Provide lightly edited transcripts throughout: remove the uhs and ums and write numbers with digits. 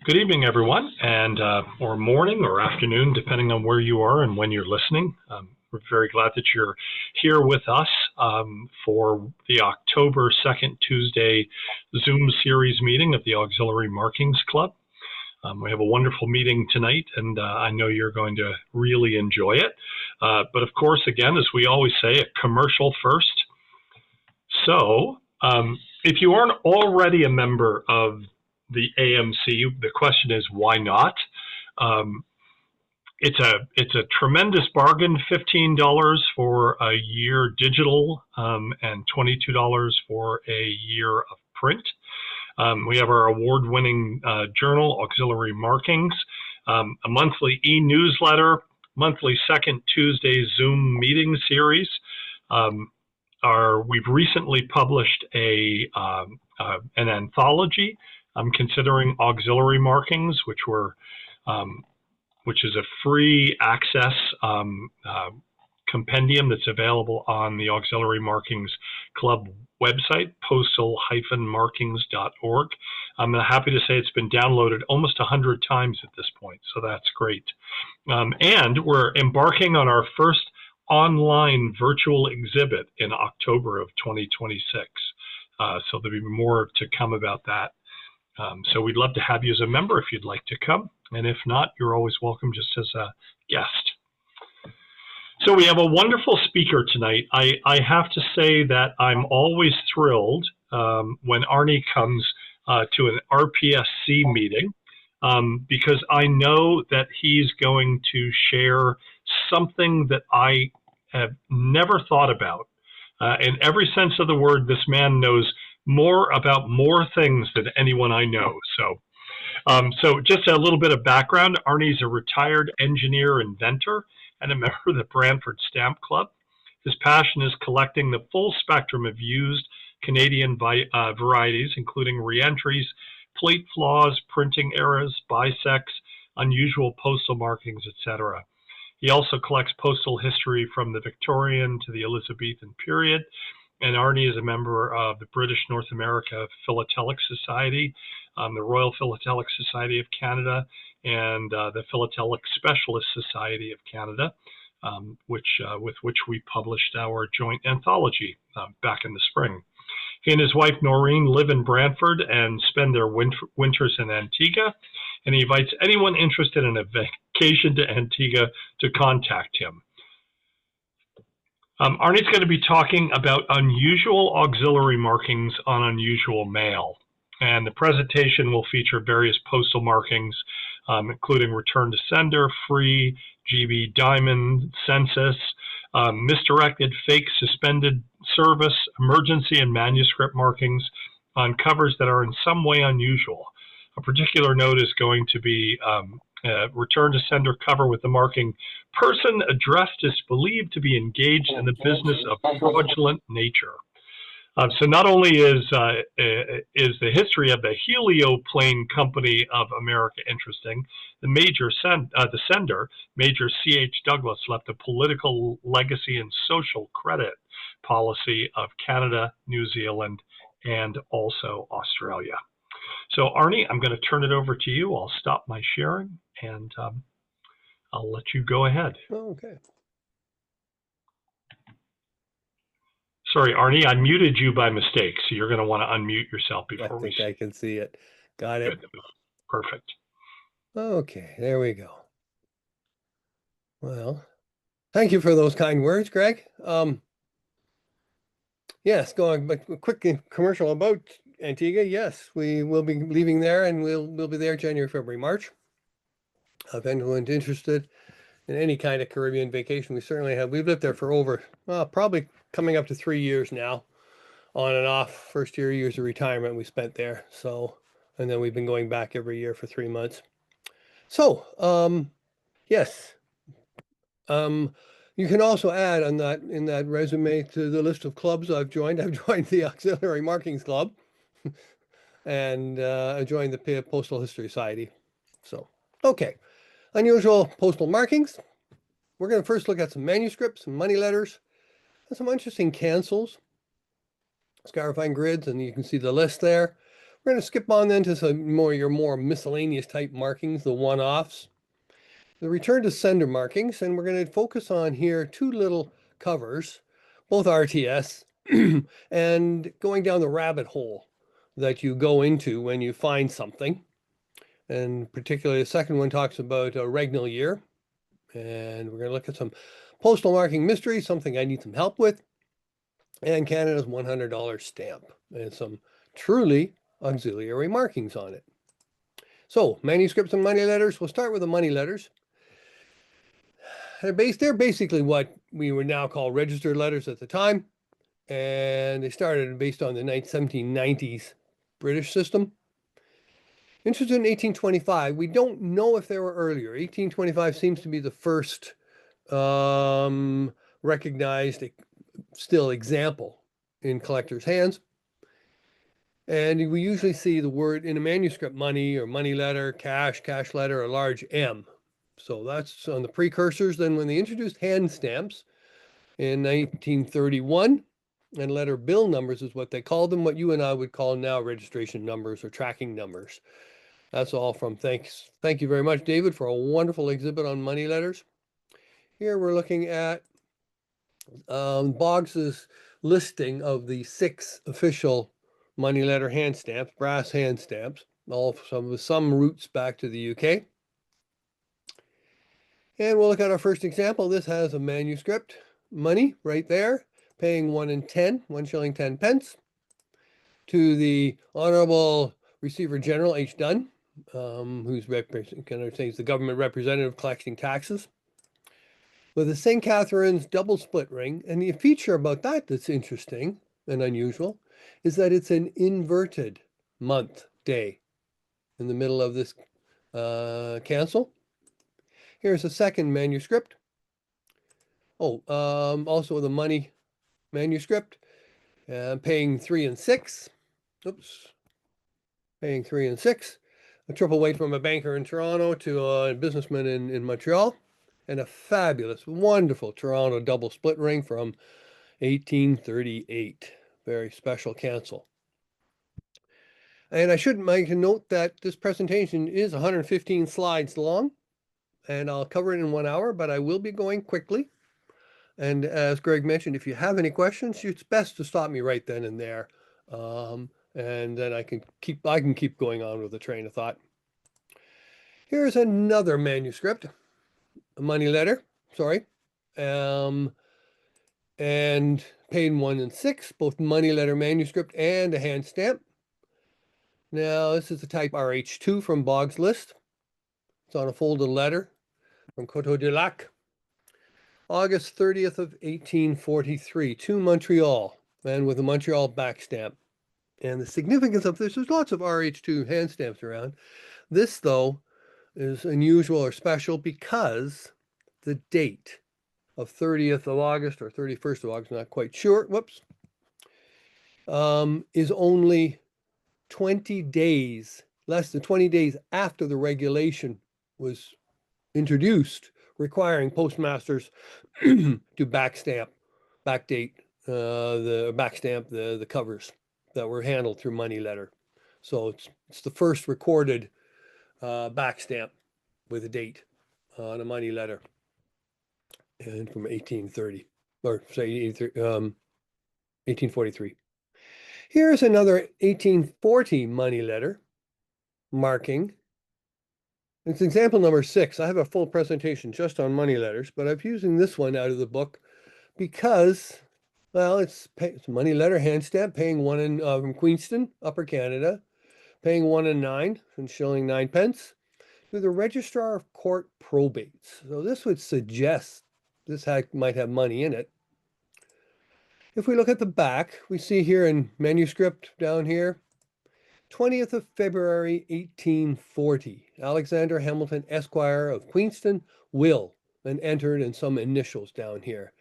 Good evening, everyone, and or morning or afternoon, depending on where you are and when you're listening. We're very glad that you're here with us for the October 2nd Tuesday Zoom series meeting of the Auxiliary Markings Club. We have a wonderful meeting tonight, and I know you're going to really enjoy it. But of course, again, as we always say, a commercial first. So if you aren't already a member of the AMC, the question is, why not? It's a tremendous bargain, $15 for a year digital and $22 for a year of print. We have our award-winning journal, Auxiliary Markings, a monthly e-newsletter, monthly Second Tuesday Zoom meeting series. We've recently published an anthology. I'm considering Auxiliary Markings, which is a free access compendium that's available on the Auxiliary Markings Club website, postal-markings.org. I'm happy to say it's been downloaded almost 100 times at this point, so that's great. And we're embarking on our first online virtual exhibit in October of 2026. So there'll be more to come about that. So we'd love to have you as a member if you'd like to come. And if not, you're always welcome just as a guest. So we have a wonderful speaker tonight. I have to say that I'm always thrilled when Arnie comes to an RPSC meeting because I know that he's going to share something that I have never thought about. In every sense of the word, this man knows more about more things than anyone I know. So just a little bit of background. Arnie's a retired engineer inventor and a member of the Brantford Stamp Club. His passion is collecting the full spectrum of used Canadian varieties, including reentries, plate flaws, printing errors, bisects, unusual postal markings, etc. He also collects postal history from the Victorian to the Elizabethan period. And Arnie is a member of the British North America Philatelic Society, the Royal Philatelic Society of Canada, and the Philatelic Specialist Society of Canada, with which we published our joint anthology back in the spring. He and his wife Noreen live in Brantford and spend their winters in Antigua, and he invites anyone interested in a vacation to Antigua to contact him. Arnie's going to be talking about unusual auxiliary markings on unusual mail. And the presentation will feature various postal markings, including return to sender, free, GB diamond, census, misdirected, fake, suspended service, emergency, and manuscript markings on covers that are in some way unusual. A particular note is going to be return to sender cover with the marking, person addressed is believed to be engaged in the business of fraudulent nature. So not only is the history of the Helioplane Company of America interesting, the sender, Major C.H. Douglas, left a political legacy and social credit policy of Canada, New Zealand, and also Australia. So Arnie, I'm going to turn it over to you. I'll stop my sharing and I'll let you go ahead. Okay. Sorry, Arnie, I muted you by mistake, so you're going to want to unmute yourself before I think I can see it. Got it. Good. Perfect. Okay, there we go. Well, thank you for those kind words, Greg. Yes, going a quick commercial about Antigua. Yes, we will be leaving there, and we'll be there January, February, March. If anyone's interested in any kind of Caribbean vacation, we certainly have. We've lived there for over probably coming up to 3 years now, on and off. First years of retirement we spent there. So, and then we've been going back every year for 3 months. So, yes. You can also add in that resume to the list of clubs I've joined. I've joined the Auxiliary Markings Club, and I joined the Postal History Society. So, okay, unusual postal markings. We're going to first look at some manuscripts, some money letters, and some interesting cancels, scarifying grids, and you can see the list there. We're going to skip on then to your more miscellaneous type markings, the one-offs. The return to sender markings, and we're going to focus on here two little covers, both RTS, and going down the rabbit hole that you go into when you find something. And particularly the second one talks about a regnal year. And we're going to look at some postal marking mystery, something I need some help with, and Canada's $100 stamp, and some truly auxiliary markings on it. So manuscripts and money letters, we'll start with the money letters. They're basically what we would now call registered letters at the time. And they started based on the 1790s British system. Interested in 1825. We don't know if they were earlier. 1825 seems to be the first recognized still example in collectors' hands. And we usually see the word in a manuscript money or money letter, cash letter, a large M. So that's on the precursors. Then when they introduced hand stamps in 1931, and letter bill numbers is what they called them, what you and I would call now registration numbers or tracking numbers. That's all from thanks. Thank you very much, David, for a wonderful exhibit on money letters. Here we're looking at Boggs's listing of the 6 official money letter hand stamps, brass hand stamps, all with some roots back to the UK. And we'll look at our first example. This has a manuscript money right there, paying 1 shilling 10 pence to the Honorable Receiver General H. Dunn, who's the government representative collecting taxes, with a St. Catherine's double split ring. And the feature about that that's interesting and unusual is that it's an inverted month day in the middle of this cancel. Here's a second manuscript. Also the money manuscript, paying 3 and 6. Oops, paying 3 and 6. A triple weight from a banker in Toronto to a businessman in Montreal, and a fabulous, wonderful Toronto double split ring from 1838. Very special cancel. And I should make a note that this presentation is 115 slides long, and I'll cover it in 1 hour, but I will be going quickly. And as Greg mentioned, if you have any questions, it's best to stop me right then and there. And then I can keep going on with the train of thought. Here's another manuscript, a money letter, sorry. And paid 1 and 6, both money letter manuscript and a hand stamp. Now, this is the type RH2 from Boggs' list. It's on a folded letter from Coteau du Lac. August 30th of 1843 to Montreal, and with a Montreal back stamp. And the significance of this, there's lots of RH2 hand stamps around. This, though, is unusual or special because the date of 30th of August or 31st of August, not quite sure, is only 20 days, less than 20 days after the regulation was introduced, requiring postmasters to backdate the covers that were handled through money letter. So it's the first recorded back stamp with a date on a money letter, and from 1830, or say 1843. Here's another 1840 money letter marking. It's example number 6. I have a full presentation just on money letters, but I'm using this one out of the book because, well, it's a money letter hand stamp, paying 1 from Queenston, Upper Canada, paying 1 and 9, and shilling 9 pence, to the Registrar of Court Probates. So this would suggest this might have money in it. If we look at the back, we see here in manuscript down here, 20th of February, 1840, Alexander Hamilton, Esquire of Queenston, will, and entered in some initials down here.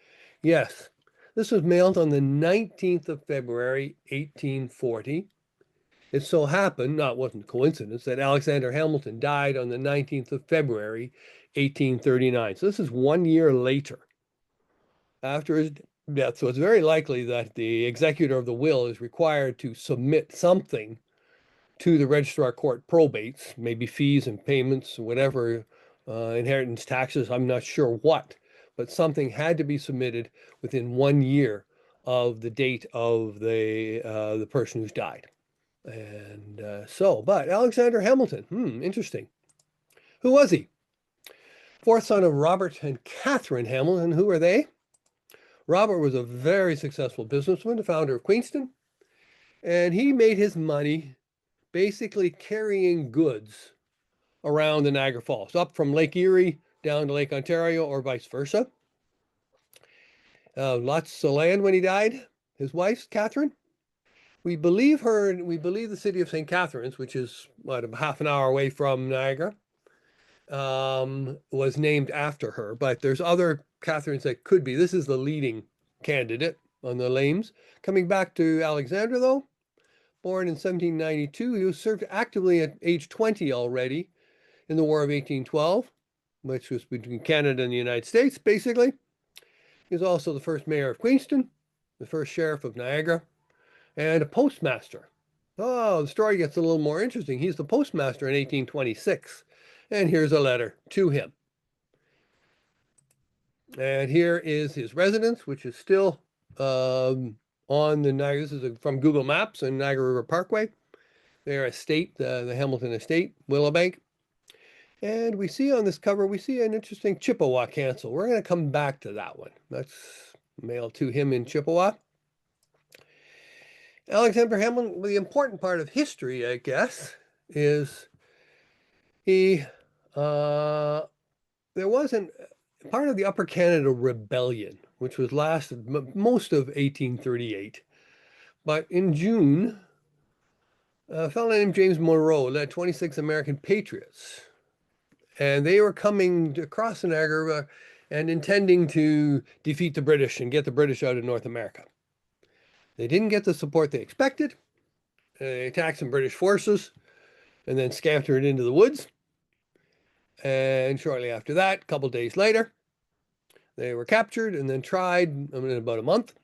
Yes, this was mailed on the 19th of February, 1840. It so happened, wasn't coincidence, that Alexander Hamilton died on the 19th of February, 1839. So this is 1 year later after his death. So it's very likely that the executor of the will is required to submit something to the registrar court probates, maybe fees and payments, whatever, inheritance taxes, I'm not sure what, but something had to be submitted within 1 year of the date of the person who's died. And but Alexander Hamilton, interesting. Who was he? Fourth son of Robert and Catherine Hamilton. Who are they? Robert was a very successful businessman, the founder of Queenston, and he made his money basically carrying goods around the Niagara Falls, up from Lake Erie down to Lake Ontario or vice versa. Lots of land when he died. His wife, Catherine, we believe the city of St. Catharines, which is about half an hour away from Niagara, was named after her, but there's other Catharines that could be. This is the leading candidate on the names. Coming back to Alexander, though, born in 1792, he was served actively at age 20 already in the War of 1812, which was between Canada and the United States, basically. He was also the first mayor of Queenston, the first sheriff of Niagara, and a postmaster. Oh, the story gets a little more interesting. He's the postmaster in 1826. And here's a letter to him. And here is his residence, which is still on the Niagara. This is from Google Maps and Niagara River Parkway. Their estate, the Hamilton estate, Willowbank. And we see on this cover, we see an interesting Chippewa cancel. We're going to come back to that one. That's mailed to him in Chippewa. Alexander Hamilton, the important part of history, I guess, is he, there wasn't part of the Upper Canada Rebellion, which was lasted most of 1838. But in June, a fellow named James Monroe led 26 American patriots, and they were coming across the Niagara and intending to defeat the British and get the British out of North America. They didn't get the support they expected. They attacked some British forces and then scampered into the woods. And shortly after that, a couple days later, they were captured and then tried in about a month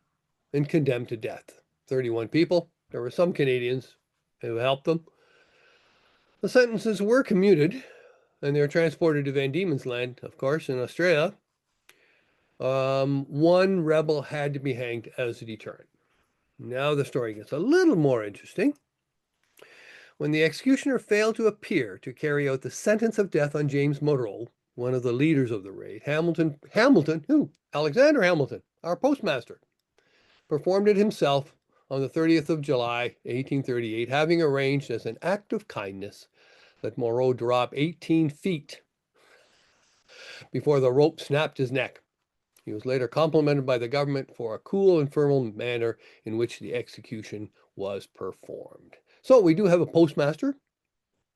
and condemned to death. 31 people. There were some Canadians who helped them. The sentences were commuted, and they were transported to Van Diemen's Land, of course, in Australia. One rebel had to be hanged as a deterrent. Now the story gets a little more interesting. When the executioner failed to appear to carry out the sentence of death on James Monroe, one of the leaders of the raid, Alexander Hamilton, our postmaster, performed it himself on the 30th of July, 1838, having arranged as an act of kindness that Monroe drop 18 feet before the rope snapped his neck. He was later complimented by the government for a cool and firm manner in which the execution was performed. So we do have a postmaster,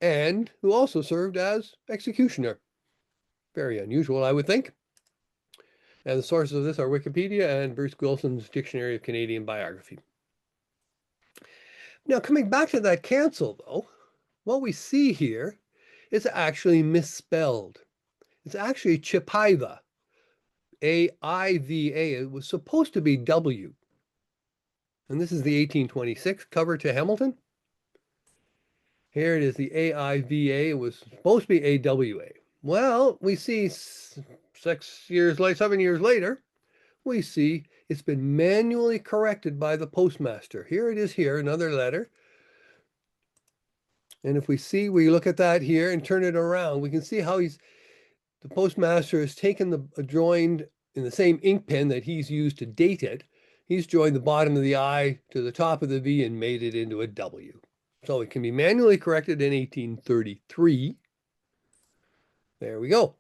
and who also served as executioner. Very unusual, I would think. And the sources of this are Wikipedia and Bruce Wilson's Dictionary of Canadian Biography. Now, coming back to that cancel, though, what we see here is actually misspelled. It's actually Chipaiva. A-I-V-A. It was supposed to be W. And this is the 1826 cover to Hamilton. Here it is, the A-I-V-A. It was supposed to be A-W-A. Well, we see 7 years later, we see it's been manually corrected by the postmaster. Here it is here, another letter. And if we look at that here and turn it around, we can see how the postmaster has taken joined in the same ink pen that he's used to date it. He's joined the bottom of the I to the top of the V and made it into a W. So it can be manually corrected in 1833. There we go.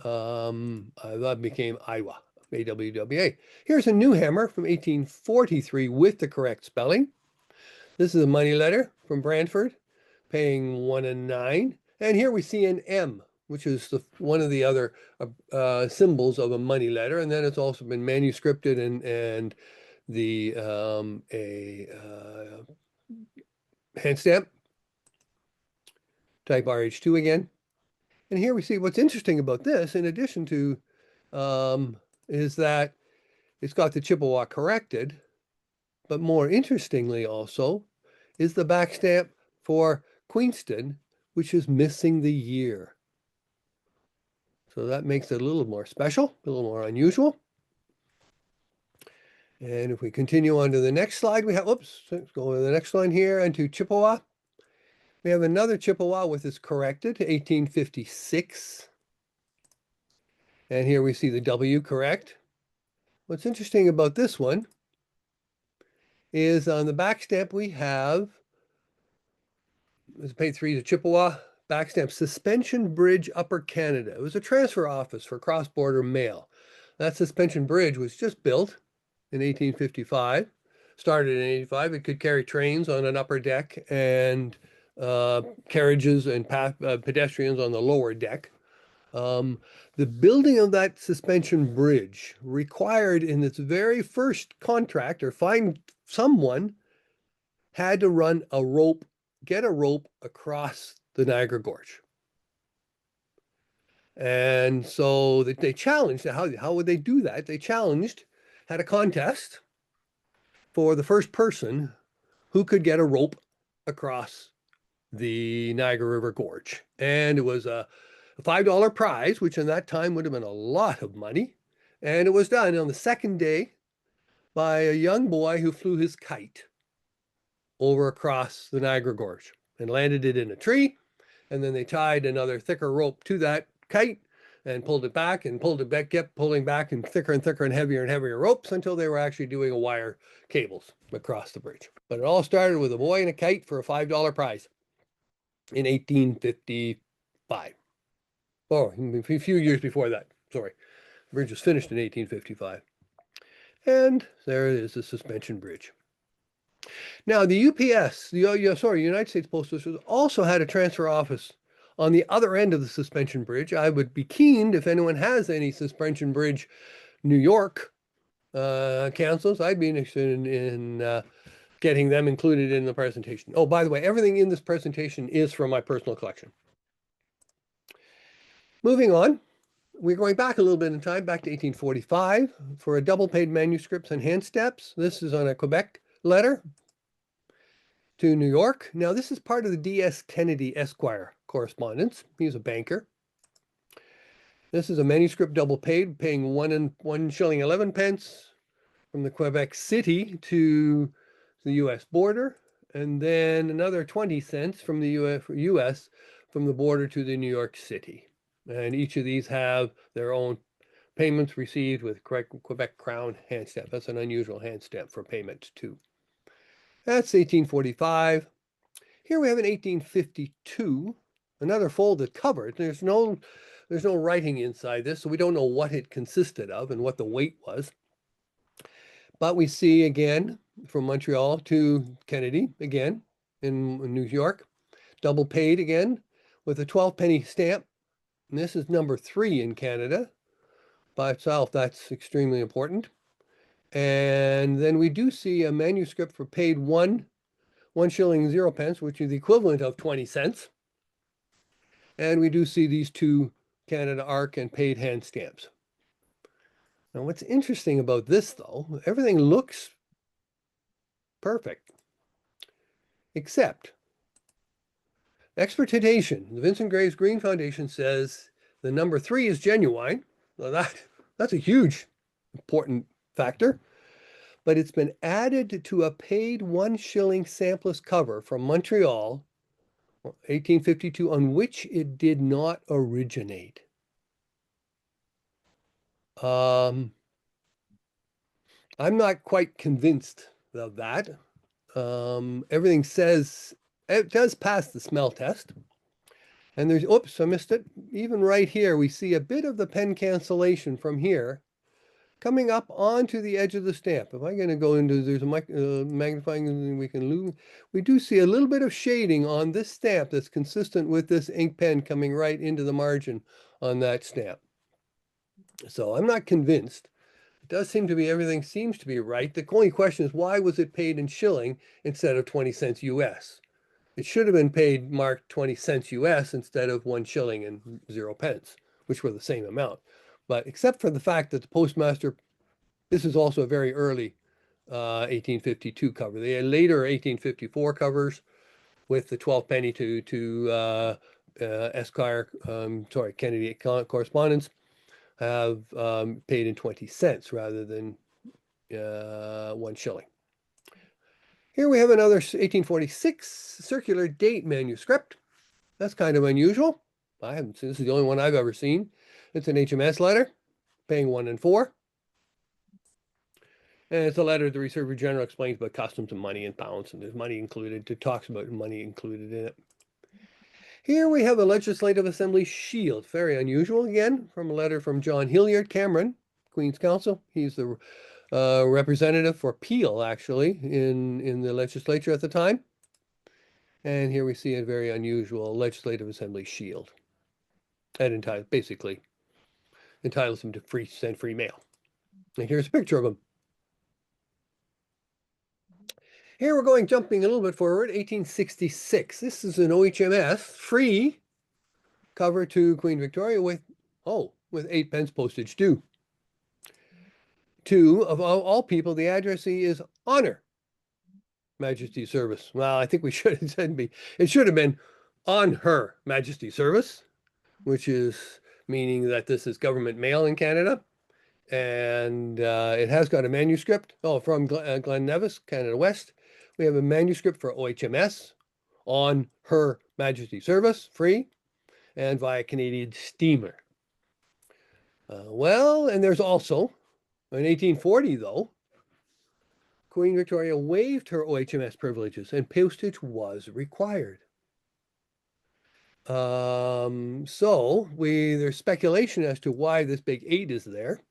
That became Iowa, A-W-W-A. Here's a new hammer from 1843 with the correct spelling. This is a money letter from Brantford, paying 1 9. And here we see an M, which is one of the other symbols of a money letter. And then it's also been manuscripted and the hand stamp, type RH2 again. And here we see what's interesting about this, in addition to, is that it's got the Chippewa corrected, but more interestingly also is the back stamp for Queenston, which is missing the year. So that makes it a little more special, a little more unusual. And if we continue on to the next slide, we have, oops, let's go to the next one here, and to Chippewa. We have another Chippewa with this corrected to 1856. And here we see the W correct. What's interesting about this one is on the back stamp we have, this is page 3, the Chippewa back stamp, Suspension Bridge, Upper Canada. It was a transfer office for cross-border mail. That suspension bridge was just built in 1855, started in 85. It could carry trains on an upper deck and carriages and pedestrians on the lower deck. The building of that suspension bridge required in its very first contract, or find someone had to run a rope, get a rope across the Niagara Gorge. And so they challenged, how would they do that? They challenged, had a contest for the first person who could get a rope across the Niagara River Gorge. And it was a $5 prize, which in that time would have been a lot of money. And it was done on the second day by a young boy who flew his kite over across the Niagara Gorge and landed it in a tree. And then they tied another thicker rope to that kite and pulled it back and pulled it back, kept pulling back and thicker and heavier ropes until they were actually doing a wire cables across the bridge. But it all started with a boy and a kite for a $5 prize in 1855. Oh, a few years before that. Sorry. The bridge was finished in 1855. And there it is, the suspension bridge. Now, the UPS, United States Postal Service, also had a transfer office on the other end of the suspension bridge. I would be keen, if anyone has any suspension bridge New York councils, I'd be interested in getting them included in the presentation. Oh, by the way, everything in this presentation is from my personal collection. Moving on, we're going back a little bit in time, back to 1845, for a double-paid manuscripts and hand stamps. This is on a Quebec letter to New York. Now, this is part of the D.S. Kennedy Esquire correspondence. He's a banker. This is a manuscript double paid, paying 1 shilling 11 pence from the Quebec City to the U.S. border, and then another 20 cents from the U.S. from the border to the New York City. And each of these have their own payments received with Quebec Crown hand stamp. That's an unusual hand stamp for payment too. That's 1845. Here we have an 1852, another folded cover. There's no writing inside this, so we don't know what it consisted of and what the weight was. But we see again from Montreal to Kennedy, again in New York, double paid again with a 12-penny stamp. And this is number 3 in Canada. By itself, that's extremely important. And then we do see a manuscript for paid 1 shilling 0 pence, which is the equivalent of 20 cents. And we do see these 2 Canada ARC and paid hand stamps. Now, what's interesting about this, though, everything looks perfect, except expertitation. The Vincent Graves Green Foundation says the number 3 is genuine. Well, that's a huge important factor. But it's been added to a paid 1 shilling sampleless cover from Montreal, 1852, on which it did not originate. I'm not quite convinced of that. Everything says it does pass the smell test. And there's, oops, I missed it. Even right here, we see a bit of the pen cancellation from here coming up onto the edge of the stamp. If I'm going to go into, there's a magnifying, we do see a little bit of shading on this stamp that's consistent with this ink pen coming right into the margin on that stamp. So I'm not convinced. It does seem to be, everything seems to be right. The only question is, why was it paid in shilling instead of 20 cents US? It should have been paid marked 20 cents US instead of 1 shilling and 0 pence, which were the same amount. But except for the fact that the postmaster, this is also a very early 1852 cover. The later 1854 covers with the 12 penny to Esquire, Kennedy correspondence, have paid in 20 cents rather than 1 shilling. Here we have another 1846 circular date manuscript. That's kind of unusual. I haven't seen, this is the only one I've ever seen. It's an HMS letter, paying 1 4. And it's a letter the Receiver General explains about customs and money and pounds, and there's money included. It talks about money included in it. Here we have a Legislative Assembly shield, very unusual again, from a letter from John Hilliard Cameron, Queen's Counsel. He's the representative for Peel, actually, in the legislature at the time. And here we see a very unusual Legislative Assembly shield. That basically entitles him to send free mail. And here's a picture of him. Here we're jumping a little bit forward, 1866. This is an OHMS, free cover to Queen Victoria with 8 pence postage due. Of all people, the addressee is Honor Majesty's Service. Well, I think we should have said it should have been On Her Majesty's Service, which is meaning that this is government mail in Canada. And it has got a manuscript from Glen Nevis, Canada West. We have a manuscript for OHMS, On Her Majesty's Service, free, and via Canadian steamer. And there's also, in 1840 though, Queen Victoria waived her OHMS privileges and postage was required. There's speculation as to why this big 8 is there.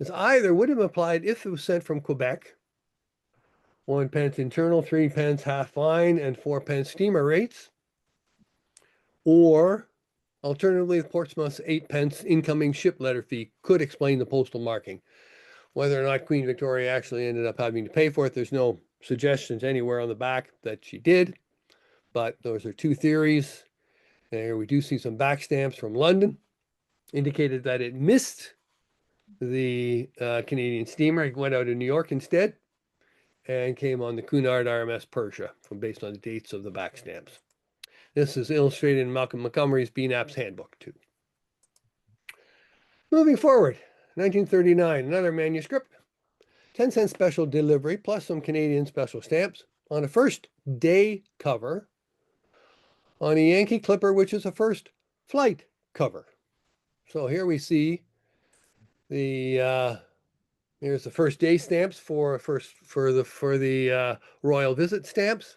It's either would have applied if it was sent from Quebec, 1 pence internal, 3 pence half fine, and 4 pence steamer rates, or alternatively, Portsmouth's 8 pence incoming ship letter fee could explain the postal marking. Whether or not Queen Victoria actually ended up having to pay for it, there's no suggestions anywhere on the back that she did, but those are 2 theories. And here we do see some back stamps from London, indicated that it missed the Canadian steamer. It went out of New York instead and came on the Cunard RMS Persia, based on the dates of the back stamps. This is illustrated in Malcolm Montgomery's BNAPS handbook too. Moving forward, 1939, another manuscript, 10-cent special delivery plus some Canadian special stamps on a first day cover on a Yankee Clipper, which is a first flight cover. So here we see here's the first day stamps for the Royal Visit stamps,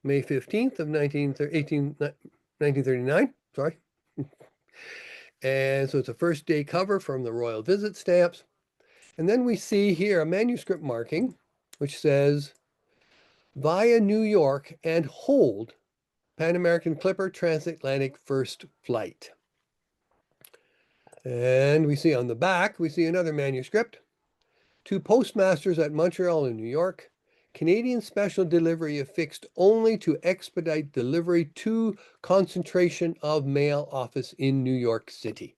May 15th of 1939. Sorry. And so it's a first day cover from the Royal Visit stamps. And then we see here a manuscript marking, which says, via New York and hold Pan American Clipper transatlantic first flight. And we see on the back, we see another manuscript. 2 postmasters at Montreal and New York. Canadian special delivery affixed only to expedite delivery to concentration of mail office in New York City.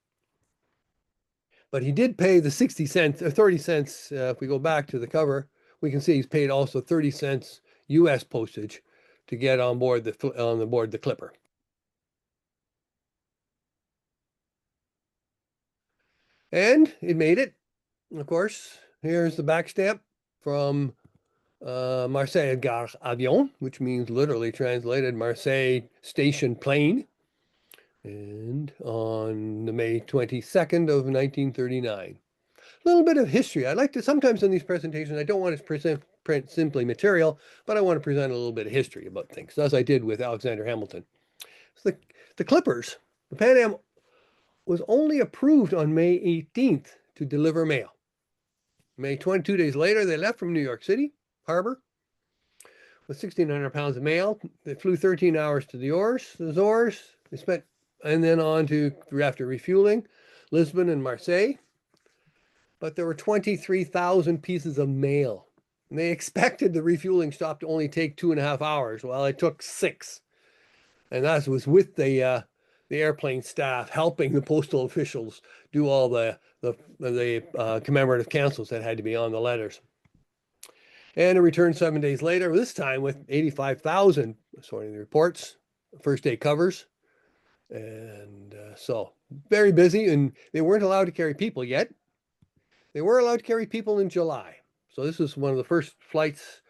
But he did pay the 60 cents or 30 cents. If we go back to the cover, we can see he's paid also 30 cents US postage to get on board the Clipper. And it made it. Of course, here's the back stamp from Marseille Gare Avion, which means literally translated Marseille Station Plane, and on the May 22nd of 1939. A little bit of history. I like to, sometimes in these presentations, I don't want to print simply material, but I want to present a little bit of history about things, as I did with Alexander Hamilton. So the Clippers, the Pan Am was only approved on May 18th to deliver mail. May 22 days later, they left from New York City Harbor with 1,600 pounds of mail. They flew 13 hours to the Azores. They spent, and then on to, after refueling, Lisbon and Marseille. But there were 23,000 pieces of mail. And they expected the refueling stop to only take 2.5 hours. Well, it took 6. And that was with the airplane staff helping the postal officials do all the commemorative cancels that had to be on the letters. And it returned 7 days later, this time with 85,000, according to the reports, first day covers. And so very busy, and they weren't allowed to carry people yet. They were allowed to carry people in July. So this was one of the first flights,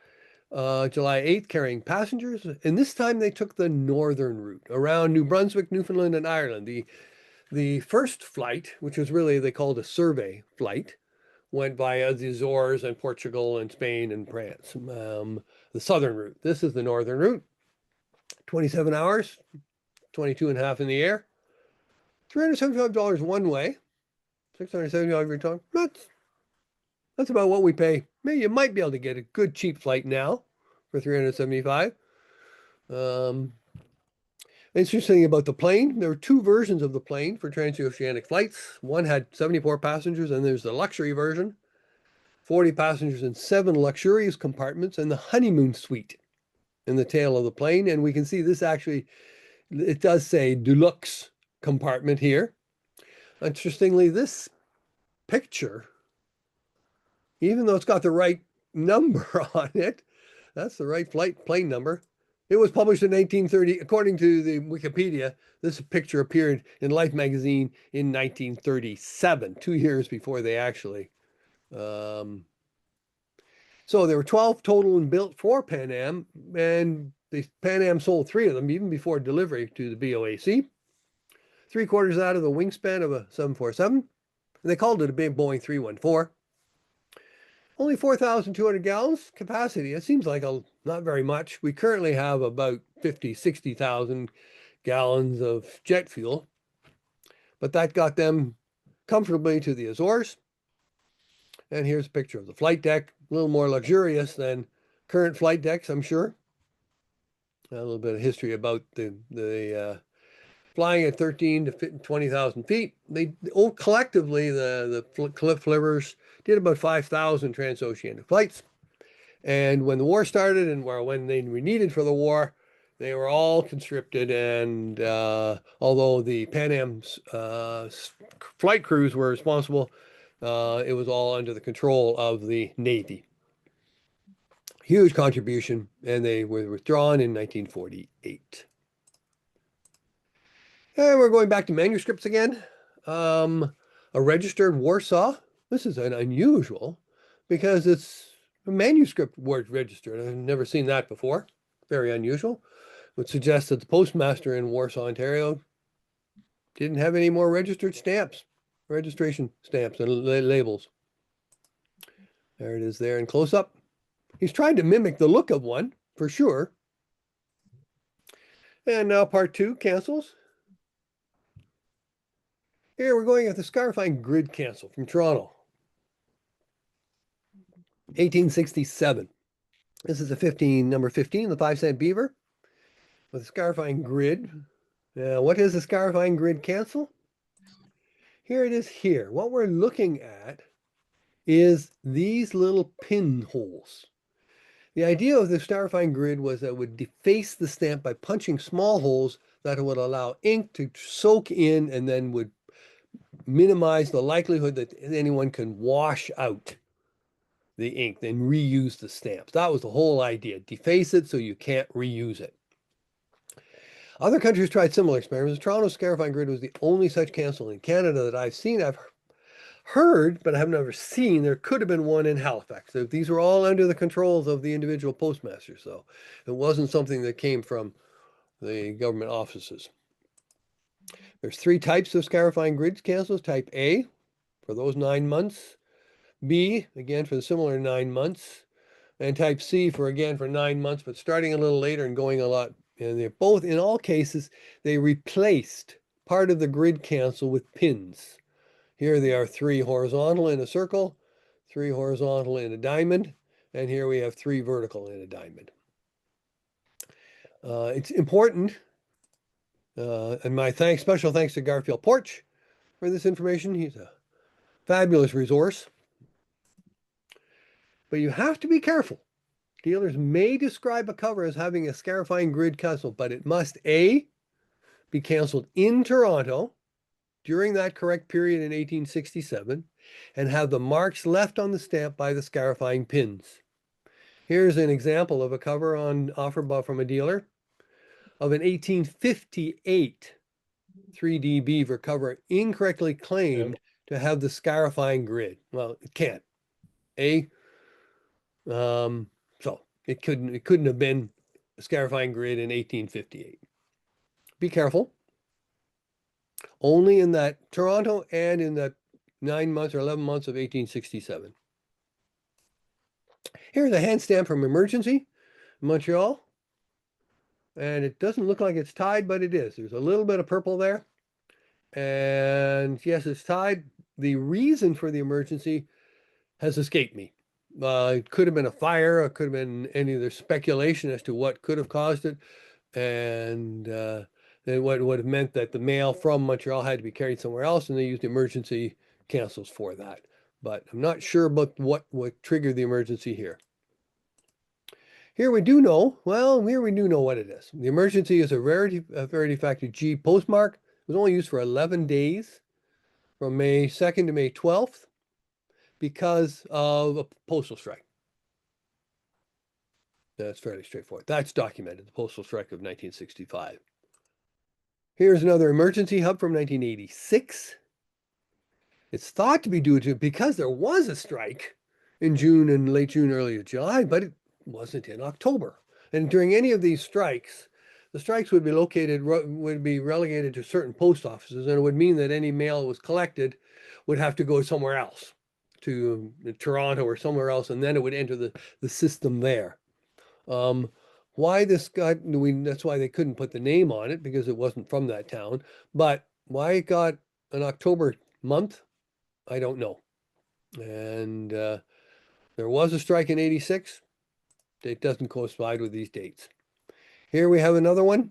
July 8th, carrying passengers. And this time they took the northern route around New Brunswick, Newfoundland, and Ireland. The first flight, which was really, they called a survey flight, went via the Azores and Portugal and Spain and France, the southern route. This is the northern route, 27 hours, 22 and a half in the air, $375 one way, $675 return. That's about what we pay. Maybe you might be able to get a good cheap flight now for $375. Interesting about the plane, there were two versions of the plane for transoceanic flights. One had 74 passengers, and there's the luxury version, 40 passengers in 7 luxurious compartments, and the honeymoon suite in the tail of the plane. And we can see this actually, it does say deluxe compartment here. Interestingly, this picture, even though it's got the right number on it, that's the right plane number. It was published in 1930. According to the Wikipedia, this picture appeared in Life magazine in 1937, 2 years before they actually. So there were 12 total and built for Pan Am, and the Pan Am sold 3 of them even before delivery to the BOAC. 3/4 out of the wingspan of a 747. And they called it a big Boeing 314. Only 4,200 gallons capacity. It seems like not very much. We currently have about 50, 60,000 gallons of jet fuel, but that got them comfortably to the Azores. And here's a picture of the flight deck, a little more luxurious than current flight decks, I'm sure. A little bit of history about the flying at 13 to 20,000 feet. They collectively, the cliff flippers did about 5,000 transoceanic flights. And when the war started, and when they were needed for the war, they were all conscripted. And although the Pan Am's flight crews were responsible, it was all under the control of the Navy. Huge contribution, and they were withdrawn in 1948. And we're going back to manuscripts again. A registered Warsaw. This is an unusual because it's a manuscript word registered. I've never seen that before. Very unusual. Would suggest that the postmaster in Warsaw, Ontario didn't have any more registered stamps, registration stamps and labels. There it is there in close up. He's trying to mimic the look of one for sure. And now part 2, cancels. Here we're going at the Scarifying Grid cancel from Toronto. 1867. This is a number 15, the 5-cent beaver with a Scarifying Grid. Now, what is a Scarifying Grid cancel? Here it is here. What we're looking at is these little pinholes. The idea of the Scarifying Grid was that it would deface the stamp by punching small holes that would allow ink to soak in and then would minimize the likelihood that anyone can wash out the ink, then reuse the stamps. That was the whole idea. Deface it so you can't reuse it. Other countries tried similar experiments. Toronto's Scarifying Grid was the only such cancel in Canada that I've seen. I've heard, but I have never seen. There could have been one in Halifax. These were all under the controls of the individual postmasters, so it wasn't something that came from the government offices. There's 3 types of Scarifying Grid cancels. Type A, for those 9 months. B, again, for the similar 9 months. And type C for 9 months, but starting a little later and going a lot. And they're both, in all cases, they replaced part of the grid cancel with pins. Here they are 3 horizontal in a circle, 3 horizontal in a diamond, and here we have 3 vertical in a diamond. It's important, and my special thanks to Garfield Porch for this information. He's a fabulous resource. But you have to be careful. Dealers may describe a cover as having a Scarifying Grid cancel, but it must A, be canceled in Toronto during that correct period in 1867, and have the marks left on the stamp by the Scarifying pins. Here's an example of a cover offered from a dealer of an 1858 3D beaver cover incorrectly claimed to have the scarifying grid. Well, it can't. So it couldn't have been a scarifying grid in 1858. Be careful. Only in that Toronto and in the 9 months or 11 months of 1867. Here's a hand stamp from Emergency, Montreal. And it doesn't look like it's tied, but it is. There's a little bit of purple there. And yes, it's tied. The reason for the emergency has escaped me. It could have been a fire. It could have been any other speculation as to what could have caused it. And it would have meant that the mail from Montreal had to be carried somewhere else, and they used emergency cancels for that. But I'm not sure about what triggered the emergency here. Here we do know what it is. The emergency is a rarity factor G postmark. It was only used for 11 days from May 2nd to May 12th because of a postal strike. That's fairly straightforward. That's documented, the postal strike of 1965. Here's another emergency hub from 1986. It's thought to be due to, because there was a strike in June and late June, early July, but it wasn't in October. And during any of these strikes, the strikes would be relegated to certain post offices, and it would mean that any mail that was collected would have to go somewhere else, to Toronto or somewhere else, and then it would enter the system there. Why this got, that's why they couldn't put the name on it, because it wasn't from that town. But why it got an October month, I don't know. And there was a strike in 86. It doesn't coincide with these dates. Here we have another one.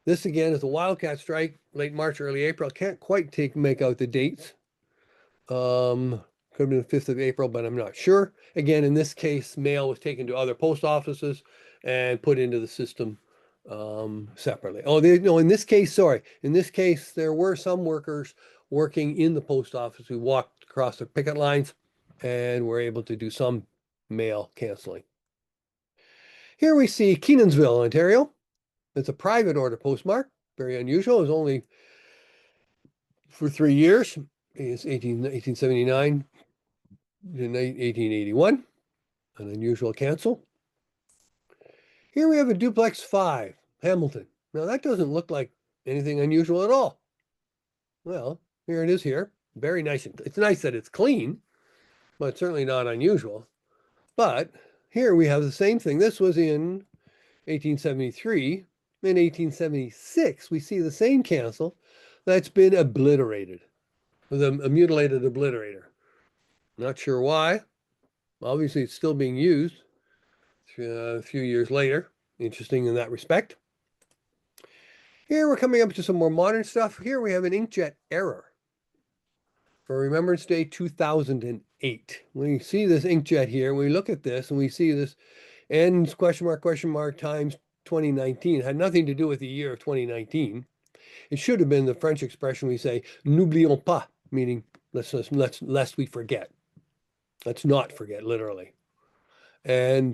This again is a wildcat strike, late March, early April. Can't quite make out the dates. Could have been the 5th of April, but I'm not sure. Again, in this case, mail was taken to other post offices and put into the system separately. Oh, no, in this case, sorry. In this case, there were some workers working in the post office who walked across the picket lines and were able to do some mail canceling. Here we see Kenansville, Ontario. It's a private order postmark, very unusual. It was only for 3 years. It's 1879 to 1881, an unusual cancel. Here we have a duplex 5, Hamilton. Now that doesn't look like anything unusual at all. Well, here it is here. Very nice. It's nice that it's clean, but certainly not unusual. But here we have the same thing. This was in 1873. In 1876, we see the same cancel that's been obliterated with a mutilated obliterator. Not sure why. Obviously, it's still being used a few years later. Interesting in that respect. Here we're coming up to some more modern stuff. Here we have an inkjet error for Remembrance Day 2008. We see this inkjet here. We look at this and we see this ends question mark times 2019. It had nothing to do with the year of 2019. It should have been the French expression we say, n'oublions pas, meaning lest we forget. Let's not forget, literally. So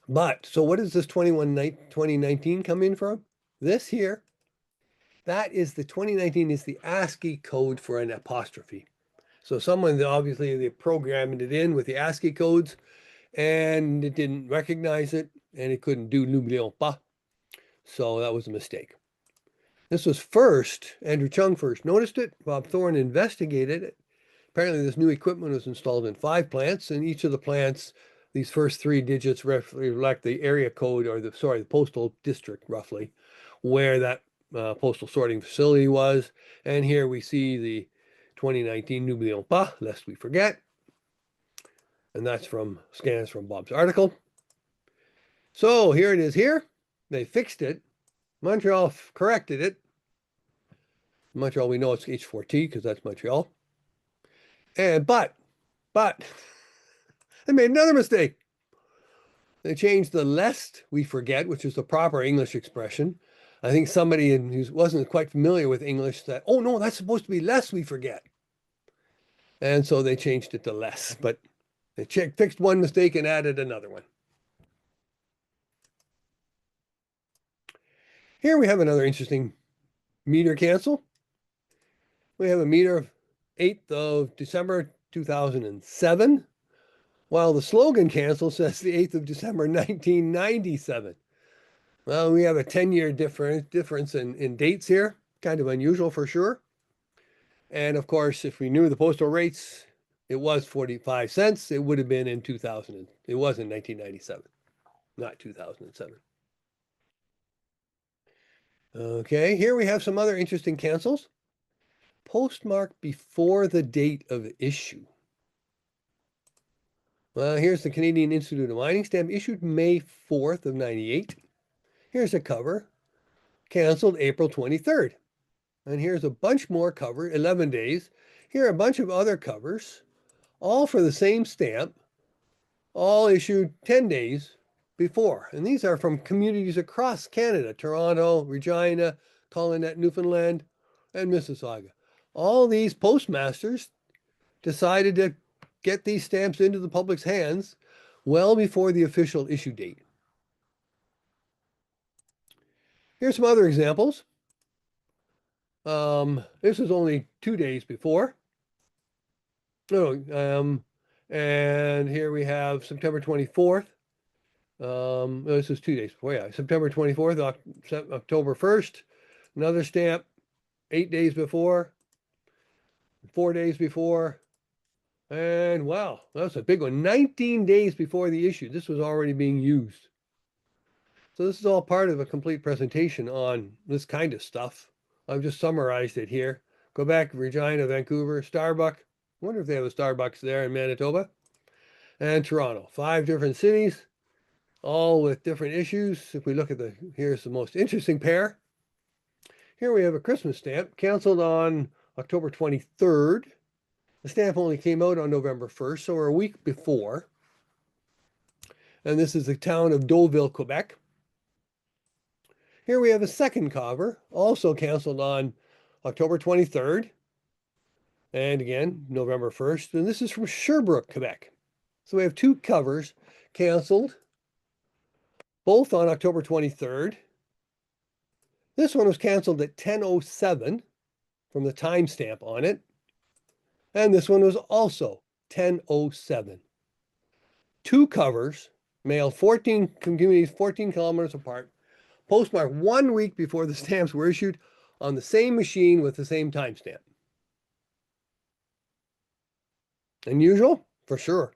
what does this 2019 come in from? This here, that is the 2019 is the ASCII code for an apostrophe. So someone, obviously they programmed it in with the ASCII codes and it didn't recognize it and it couldn't do n'oublions pas. So that was a mistake. This was Andrew Chung first noticed it. Bob Thorne investigated it. Apparently this new equipment was installed in 5 plants, and each of the plants, these first 3 digits reflect the area code, or the postal district roughly, where that postal sorting facility was. And here we see the 2019 n'oublions pas, lest we forget. And that's from scans from Bob's article. So here it is here. They fixed it. Montreal corrected it. Montreal, we know it's H4T because that's Montreal. But they made another mistake. They changed the lest we forget, which is the proper English expression. I think somebody who wasn't quite familiar with English said, oh no, that's supposed to be lest we forget. And so they changed it to less, but They fixed one mistake and added another one. Here we have another interesting meter cancel. We have a meter of 8th of December 2007, while the slogan cancel says the 8th of December 1997. Well, we have a 10-year difference in dates here, kind of unusual for sure. And of course, if we knew the postal rates, it was 45 cents. It would have been in 2000. It was in 1997, not 2007. Okay, here we have some other interesting cancels. Postmark before the date of issue. Well, here's the Canadian Institute of Mining stamp issued May 4th of 98. Here's a cover, canceled April 23rd. And here's a bunch more cover, 11 days. Here are a bunch of other covers, all for the same stamp, all issued 10 days before. And these are from communities across Canada, Toronto, Regina, Collinet, Newfoundland, and Mississauga. All these postmasters decided to get these stamps into the public's hands well before the official issue date. Here's some other examples. This was only 2 days before. And here we have September 24th. This is 2 days before, yeah. September 24th, October 1st. Another stamp, 8 days before, 4 days before. And wow, that's a big one. 19 days before the issue, this was already being used. So this is all part of a complete presentation on this kind of stuff. I've just summarized it here. Quebec, Regina, Vancouver, Starbucks. I wonder if they have a Starbucks there in Manitoba. And Toronto. 5 different cities, all with different issues. If we look at here's the most interesting pair. Here we have a Christmas stamp canceled on October 23rd. The stamp only came out on November 1st, so we're a week before. And this is the town of Deauville, Quebec. Here we have a second cover, also canceled on October 23rd. And again, November 1st. And this is from Sherbrooke, Quebec. So we have 2 covers canceled, both on October 23rd. This one was canceled at 10:07 from the timestamp on it. And this one was also 10:07. 2 covers, mailed 14 communities, 14 kilometers apart, postmarked 1 week before the stamps were issued on the same machine with the same timestamp. Unusual? For sure.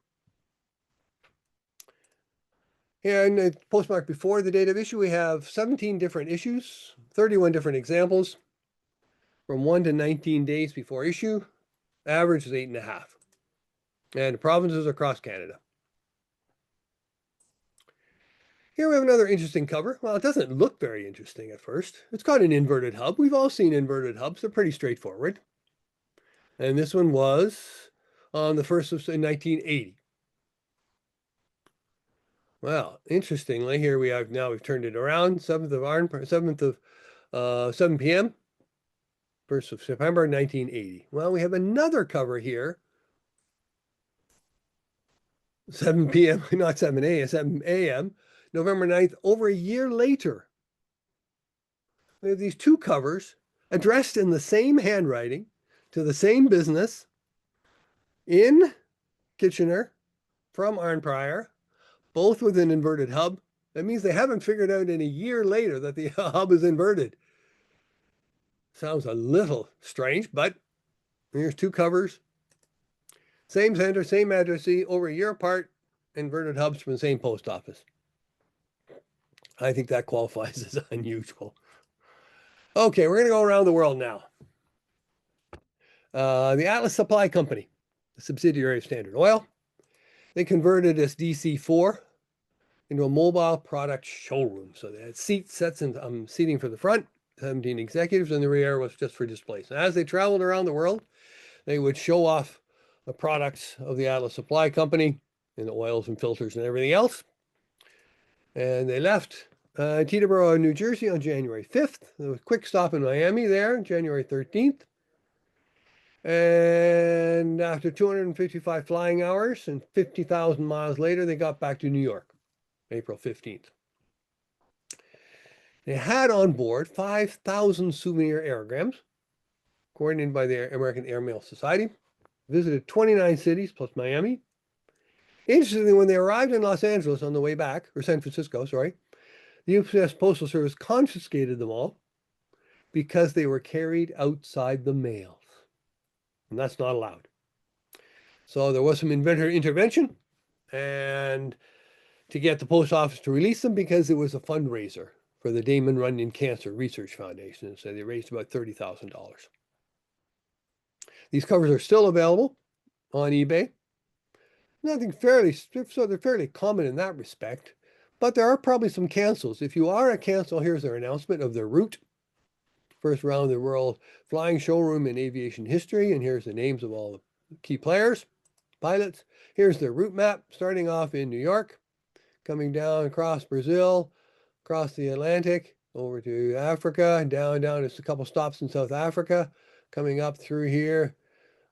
And the postmark before the date of issue, we have 17 different issues, 31 different examples, from 1 to 19 days before issue. Average is 8.5. And the provinces across Canada. Here we have another interesting cover. Well, it doesn't look very interesting at first. It's got an inverted hub. We've all seen inverted hubs. They're pretty straightforward. And this one was on the 1st of 1980. Well, interestingly, here we have now, we've turned it around, 7th of 7 p.m., 1st of September, 1980. Well, we have another cover here, 7 p.m., not 7 a.m., 7 a.m., November 9th, over a year later. We have these 2 covers addressed in the same handwriting to the same business in Kitchener from Arnprior, both with an inverted hub. That means they haven't figured out in a year later that the hub is inverted. Sounds a little strange, but here's 2 covers. Same center, same addressee, over a year apart, inverted hubs from the same post office. I think that qualifies as unusual. Okay, we're going to go around the world now. The Atlas Supply Company, a subsidiary of Standard Oil, they converted this DC4 into a mobile product showroom. So they had sets and seating for the front, 17 executives, and the rear was just for displays. And as they traveled around the world, they would show off the products of the Atlas Supply Company and the oils and filters and everything else. And they left Teterboro, New Jersey on January 5th. There was a quick stop in Miami there, January 13th. And after 255 flying hours and 50,000 miles later, they got back to New York, April 15th. They had on board 5,000 souvenir aerograms, coordinated by the American Airmail Society, visited 29 cities plus Miami. Interestingly, when they arrived in Los Angeles on the way back, or San Francisco, sorry, the U.S. Postal Service confiscated them all because they were carried outside the mails. And that's not allowed. So there was some inventor intervention and to get the post office to release them because it was a fundraiser for the Damon Runyon Cancer Research Foundation. So they raised about $30,000. These covers are still available on eBay. So they're fairly common in that respect, but there are probably some cancels. If you are a cancel, here's their announcement of their route. First round of the World Flying Showroom in Aviation History, and here's the names of all the key players, pilots. Here's their route map, starting off in New York, coming down across Brazil, across the Atlantic, over to Africa, down to a couple stops in South Africa, coming up through here,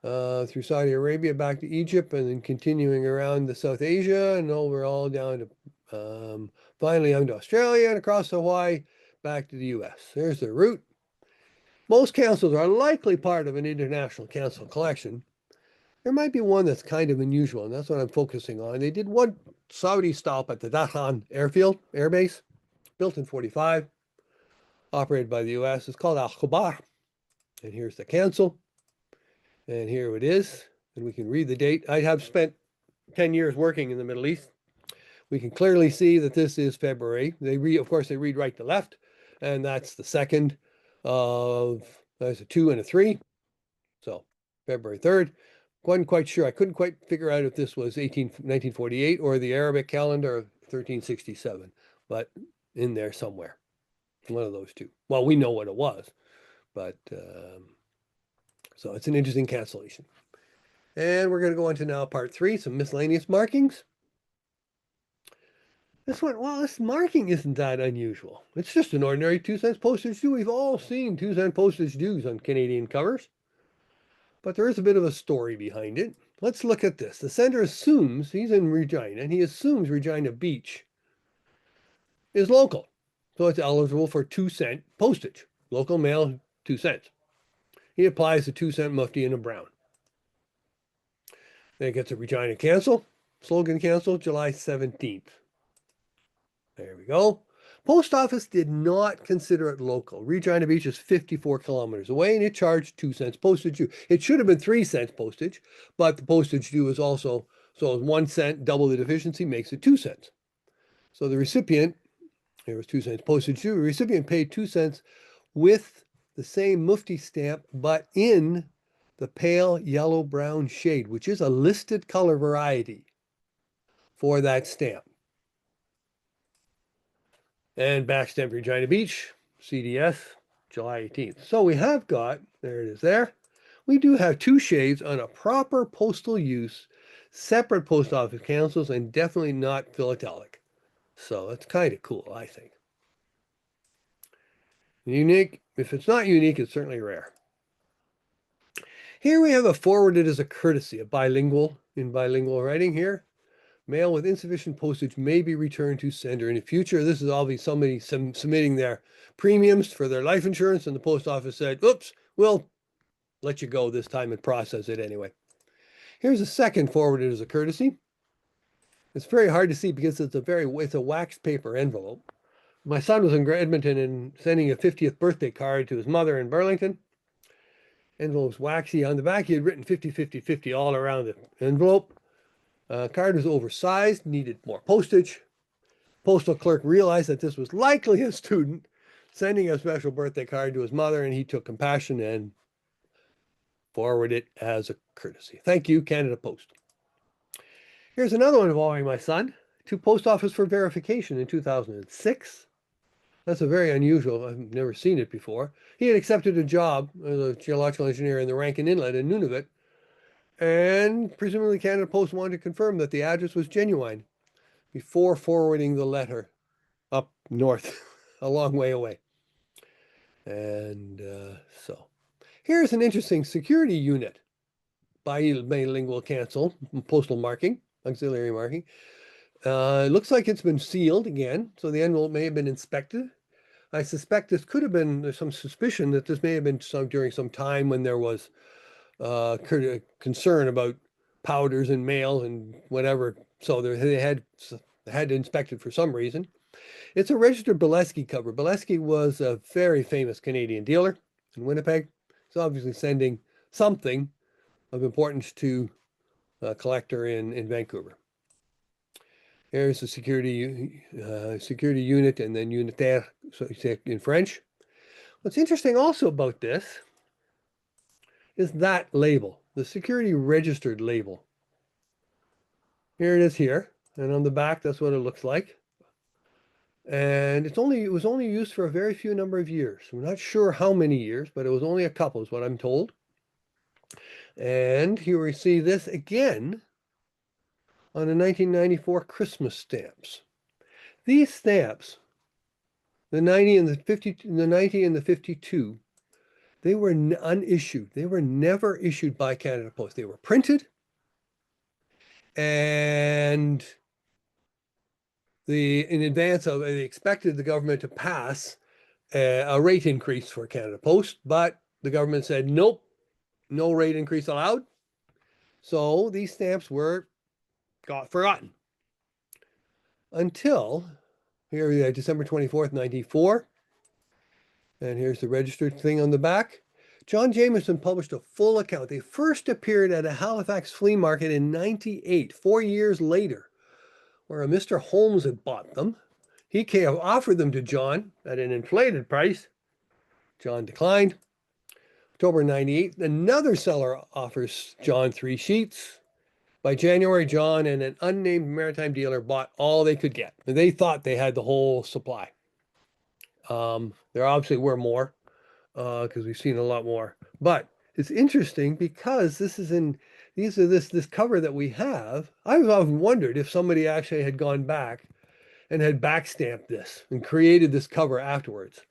through Saudi Arabia, back to Egypt, and then continuing around the South Asia, and over all down to, finally down to Australia, and across Hawaii, back to the US. There's their route. Most cancels are likely part of an international cancel collection. There might be one that's kind of unusual, and that's what I'm focusing on. They did one Saudi stop at the Dahan Airfield, Air Base, built in 45, operated by the US. It's called Al-Khobar. And here's the cancel. And here it is. And we can read the date. I have spent 10 years working in the Middle East. We can clearly see that this is February. Of course, they read right to left. And that's the second of, there's a 2 and a 3. So February 3rd. Wasn't quite sure. I couldn't quite figure out if this was 1948 or the Arabic calendar of 1367, but in there somewhere. One of those two. Well, we know what it was, but so it's an interesting cancellation. And we're going to go on to now part 3, some miscellaneous markings. This one, well, this marking isn't that unusual. It's just an ordinary 2-cent postage due. We've all seen 2-cent postage dues on Canadian covers. But there is a bit of a story behind it. Let's look at this. The sender assumes, he's in Regina, and he assumes Regina Beach is local. So it's eligible for 2-cent postage. Local mail, 2 cents. He applies the 2-cent mufti in a brown. Then it gets a Regina cancel, slogan cancel, July 17th. There we go. Post office did not consider it local. Regina Beach is 54 kilometers away, and it charged 2 cents postage due. It should have been 3 cents postage, but the postage due is also, so 1 cent, double the deficiency, makes it 2 cents. So the recipient, there was 2 cents postage due, the recipient paid 2 cents with the same mufti stamp, but in the pale yellow-brown shade, which is a listed color variety for that stamp. And backstamp Regina Beach, CDS, July 18th. So we have got, there it is there, we do have 2 shades on a proper postal use, separate post office cancels, and definitely not philatelic. So that's kind of cool, I think. Unique, if it's not unique, it's certainly rare. Here we have a forwarded as a courtesy, in bilingual writing here. Mail with insufficient postage may be returned to sender in the future. This is obviously somebody submitting their premiums for their life insurance, and the post office said, oops, we'll let you go this time and process it anyway. Here's a second forwarded as a courtesy. It's very hard to see because it's a waxed paper envelope. My son was in Edmonton and sending a 50th birthday card to his mother in Burlington. Envelope's waxy. On the back, he had written 50, 50, 50 all around the envelope. Card was oversized, needed more postage. Postal clerk realized that this was likely a student sending a special birthday card to his mother, and he took compassion and forwarded it as a courtesy. Thank you, Canada Post. Here's another one involving my son to post office for verification in 2006. That's a very unusual, I've never seen it before. He had accepted a job as a geological engineer in the Rankin Inlet in Nunavut, and presumably Canada Post wanted to confirm that the address was genuine before forwarding the letter up north, a long way away. And so Here's an interesting security unit. Bilingual cancel, postal marking, auxiliary marking. It looks like it's been sealed again, so the envelope may have been inspected. I suspect this could have been, there's some suspicion that this may have been during some time when there was concern about powders and mail and whatever. So they had to inspect it for some reason. It's a registered Bolesky cover. Bolesky was a very famous Canadian dealer in Winnipeg. He's obviously sending something of importance to a collector in Vancouver. Here's the security unit and then unitaire, so you say in French. What's interesting also about this is that label, the security registered label. Here it is here, and on the back, that's what it looks like. And it was only used for a very few number of years. We're not sure how many years, but it was only a couple is what I'm told. And here we see this again on the 1994 Christmas stamps. These stamps, the 90 and the 50, the 90 and the 52, they were unissued. They were never issued by Canada Post. They were printed, and in advance of, they expected the government to pass a rate increase for Canada Post, but the government said, nope, no rate increase allowed. So these stamps got forgotten until here we are, December 24th, 94. And here's the registered thing on the back. John Jameson published a full account. They first appeared at a Halifax flea market in 98, 4 years later, where a Mr. Holmes had bought them. He offered them to John at an inflated price. John declined. October 98, another seller offers John 3 sheets. By January, John and an unnamed maritime dealer bought all they could get. And they thought they had the whole supply. There obviously were more, because we've seen a lot more. But it's interesting because this cover that we have. I've often wondered if somebody actually had gone back and had backstamped this and created this cover afterwards.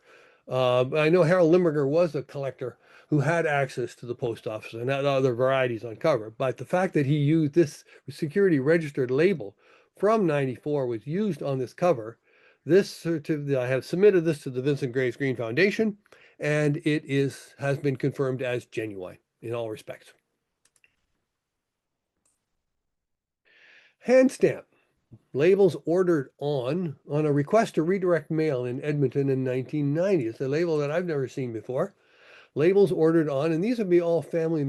I know Harold Limburger was a collector who had access to the post office and had other varieties on cover. But the fact that he used this security registered label from 94 was used on this cover. I have submitted this to the Vincent Graves Green Foundation, and it has been confirmed as genuine in all respects. Hand stamp. Labels ordered on a request to redirect mail in Edmonton in 1990. It's a label that I've never seen before. Labels ordered on, and these would be all family,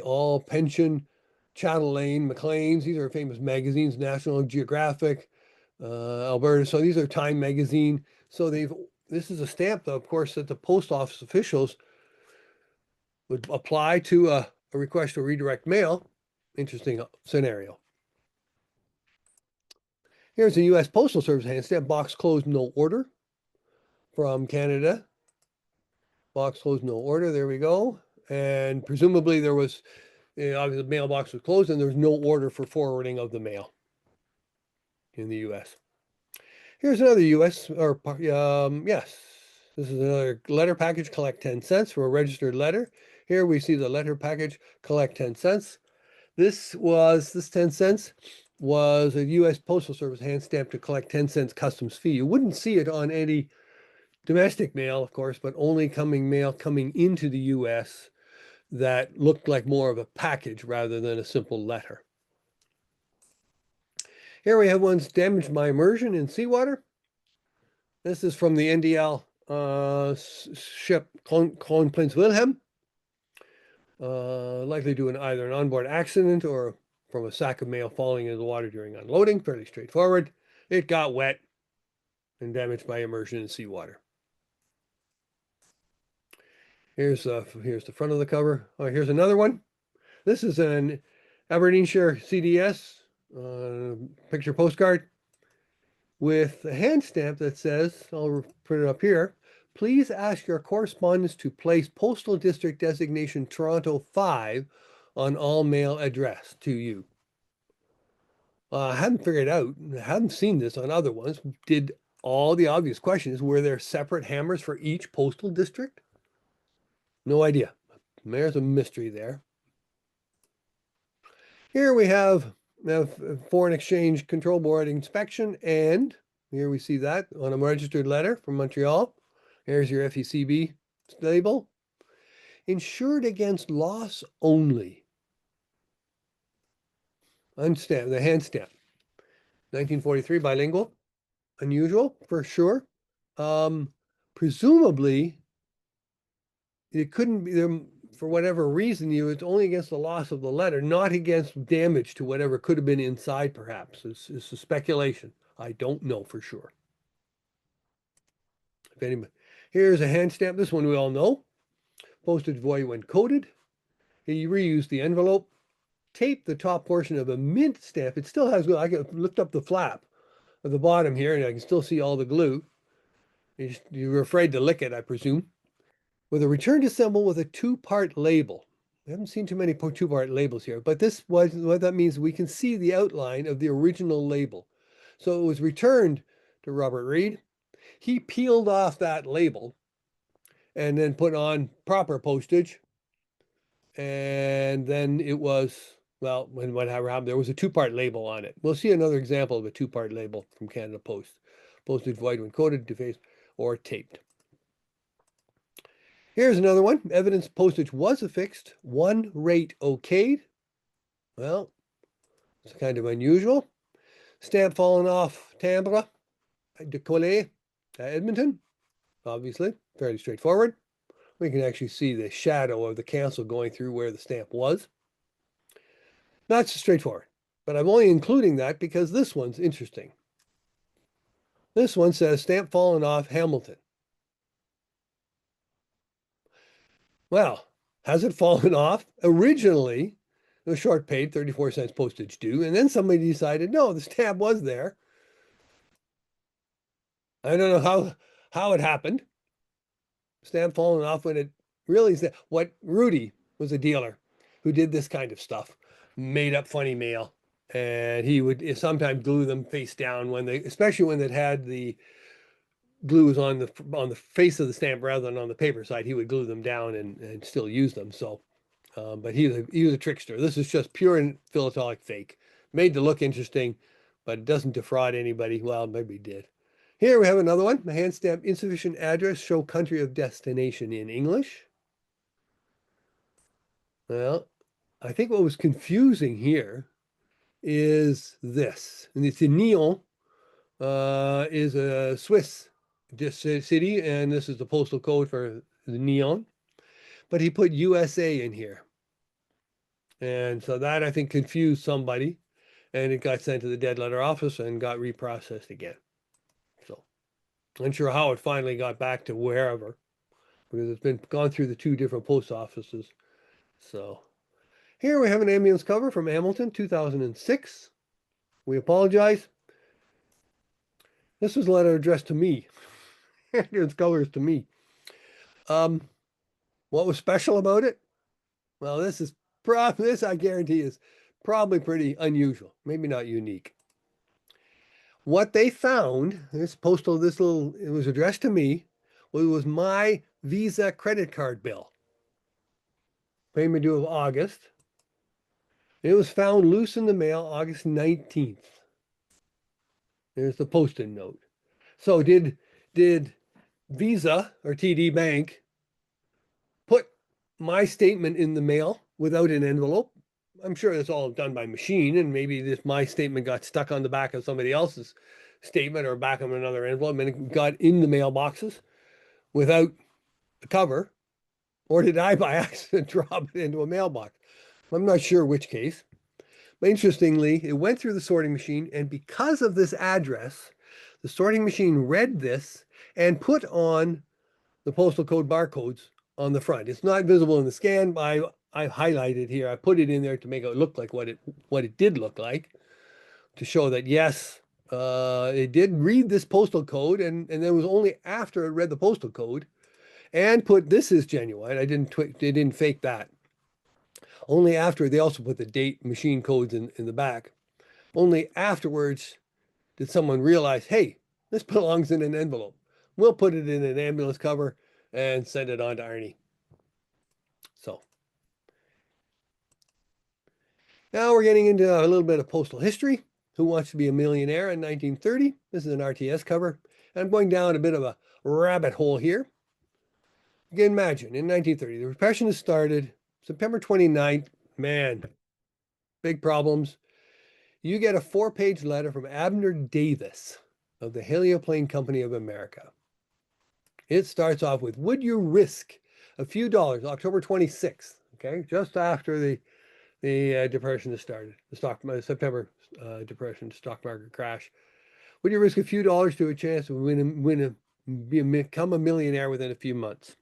all pension, Chatelaine, Maclean's. These are famous magazines, National Geographic, Alberta. So these are Time magazine. So this is a stamp, of course, that the post office officials would apply to a request to redirect mail. Interesting scenario. Here's the U.S. Postal Service hand stamp, box closed, no order, from Canada. Box closed, no order. There we go. And presumably there was, obviously the mailbox was closed and there was no order for forwarding of the mail in the U.S. Here's another U.S. Yes, this is another letter package, collect 10 cents for a registered letter. Here we see the letter package, collect 10 cents. This 10 cents was a U.S. Postal Service hand stamp to collect 10 cents customs fee. You wouldn't see it on any domestic mail, of course, but only mail coming into the U.S. that looked like more of a package rather than a simple letter. Here we have one's damaged by immersion in seawater. This is from the NDL ship Kron Prince Wilhelm. Likely due to either an onboard accident or from a sack of mail falling into the water during unloading. Fairly straightforward. It got wet and damaged by immersion in seawater. Here's the front of the cover. Oh, here's another one. This is an Aberdeenshire CDS picture postcard with a hand stamp that says, I'll put it up here, please ask your correspondents to place postal district designation Toronto 5 on all mail addressed to you. I haven't figured out, I haven't seen this on other ones. All the obvious questions, were there separate hammers for each postal district? No idea. There's a mystery there. Here we have Foreign Exchange Control Board inspection, and here we see that on a registered letter from Montreal. Here's your FECB label. Insured against loss only. Unstamped, the hand stamp. 1943, bilingual. Unusual, for sure. Presumably, it couldn't be there for whatever reason. It's only against the loss of the letter, not against damage to whatever could have been inside, perhaps. It's a speculation. I don't know for sure. If anybody, here's a hand stamp. This one we all know. Postage void when coded. He reused the envelope. Taped the top portion of a mint stamp. It still has, I looked up the flap at the bottom here, and I can still see all the glue. You were afraid to lick it, I presume. With a return to symbol with a two-part label. I haven't seen too many two-part labels here, but this was what that means. We can see the outline of the original label. So it was returned to Robert Reed. He peeled off that label and then put on proper postage. And then it was, well, when whatever happened, there was a two-part label on it. We'll see another example of a two-part label from Canada Post. Postage void when coded, defaced, or taped. Here's another one. Evidence postage was affixed. One rate okayed. Well, it's kind of unusual. Stamp fallen off timbre de Collet, Edmonton. Obviously, fairly straightforward. We can actually see the shadow of the cancel going through where the stamp was. Not so straightforward, but I'm only including that because this one's interesting. This one says stamp fallen off Hamilton. Well, has it fallen off? Originally, it was short paid, 34 cents postage due, and then somebody decided, no, the stamp was there. I don't know how it happened. Stamp falling off when it really is what Rudy was a dealer who did this kind of stuff, made up funny mail, and he would sometimes glue them face down when they, especially when it had the glue was on the face of the stamp rather than on the paper side. He would glue them down and still use them. So, but he was a trickster. This is just pure and philatelic fake, made to look interesting, but it doesn't defraud anybody. Well, maybe it did. Here we have another one. A hand stamp, insufficient address, show country of destination in English. Well, I think what was confusing here is this, and it's in Nyon, is a Swiss city, and this is the postal code for the Nyon, but he put USA in here. And so that, I think, confused somebody, and it got sent to the dead letter office and got reprocessed again. So unsure how it finally got back to wherever, because it's been gone through the two different post offices. So here we have an ambulance cover from Hamilton, 2006. We apologize. This was a letter addressed to me. Ambulance cover is to me. What was special about it? Well, this I guarantee is probably pretty unusual, maybe not unique. What they found, it was addressed to me, was my Visa credit card bill. Payment due of August. It was found loose in the mail August 19th. There's the posted note. So did Visa or TD Bank put my statement in the mail without an envelope? I'm sure it's all done by machine, and maybe my statement got stuck on the back of somebody else's statement or back of another envelope and it got in the mailboxes without a cover. Or did I by accident drop it into a mailbox? I'm not sure which case. But interestingly, it went through the sorting machine, and because of this address, the sorting machine read this and put on the postal code barcodes on the front. It's not visible in the scan, but I highlighted here. I put it in there to make it look like what it did look like, to show that yes, it did read this postal code, and then it was only after it read the postal code and put this is genuine. They didn't fake that. Only after they also put the date machine codes in the back. Only afterwards did someone realize, hey, this belongs in an envelope. We'll put it in an ambulance cover and send it on to Arnie. Now we're getting into a little bit of postal history. Who Wants to Be a Millionaire in 1930? This is an RTS cover. And I'm going down a bit of a rabbit hole here. You can imagine, in 1930, the Depression has started. September 29th, man, big problems. You get a 4-page letter from Abner Davis of the Helioplane Company of America. It starts off with, would you risk a few dollars, October 26th, okay, just after the depression has started, the September depression, stock market crash. Would you risk a few dollars to a chance to become a millionaire within a few months?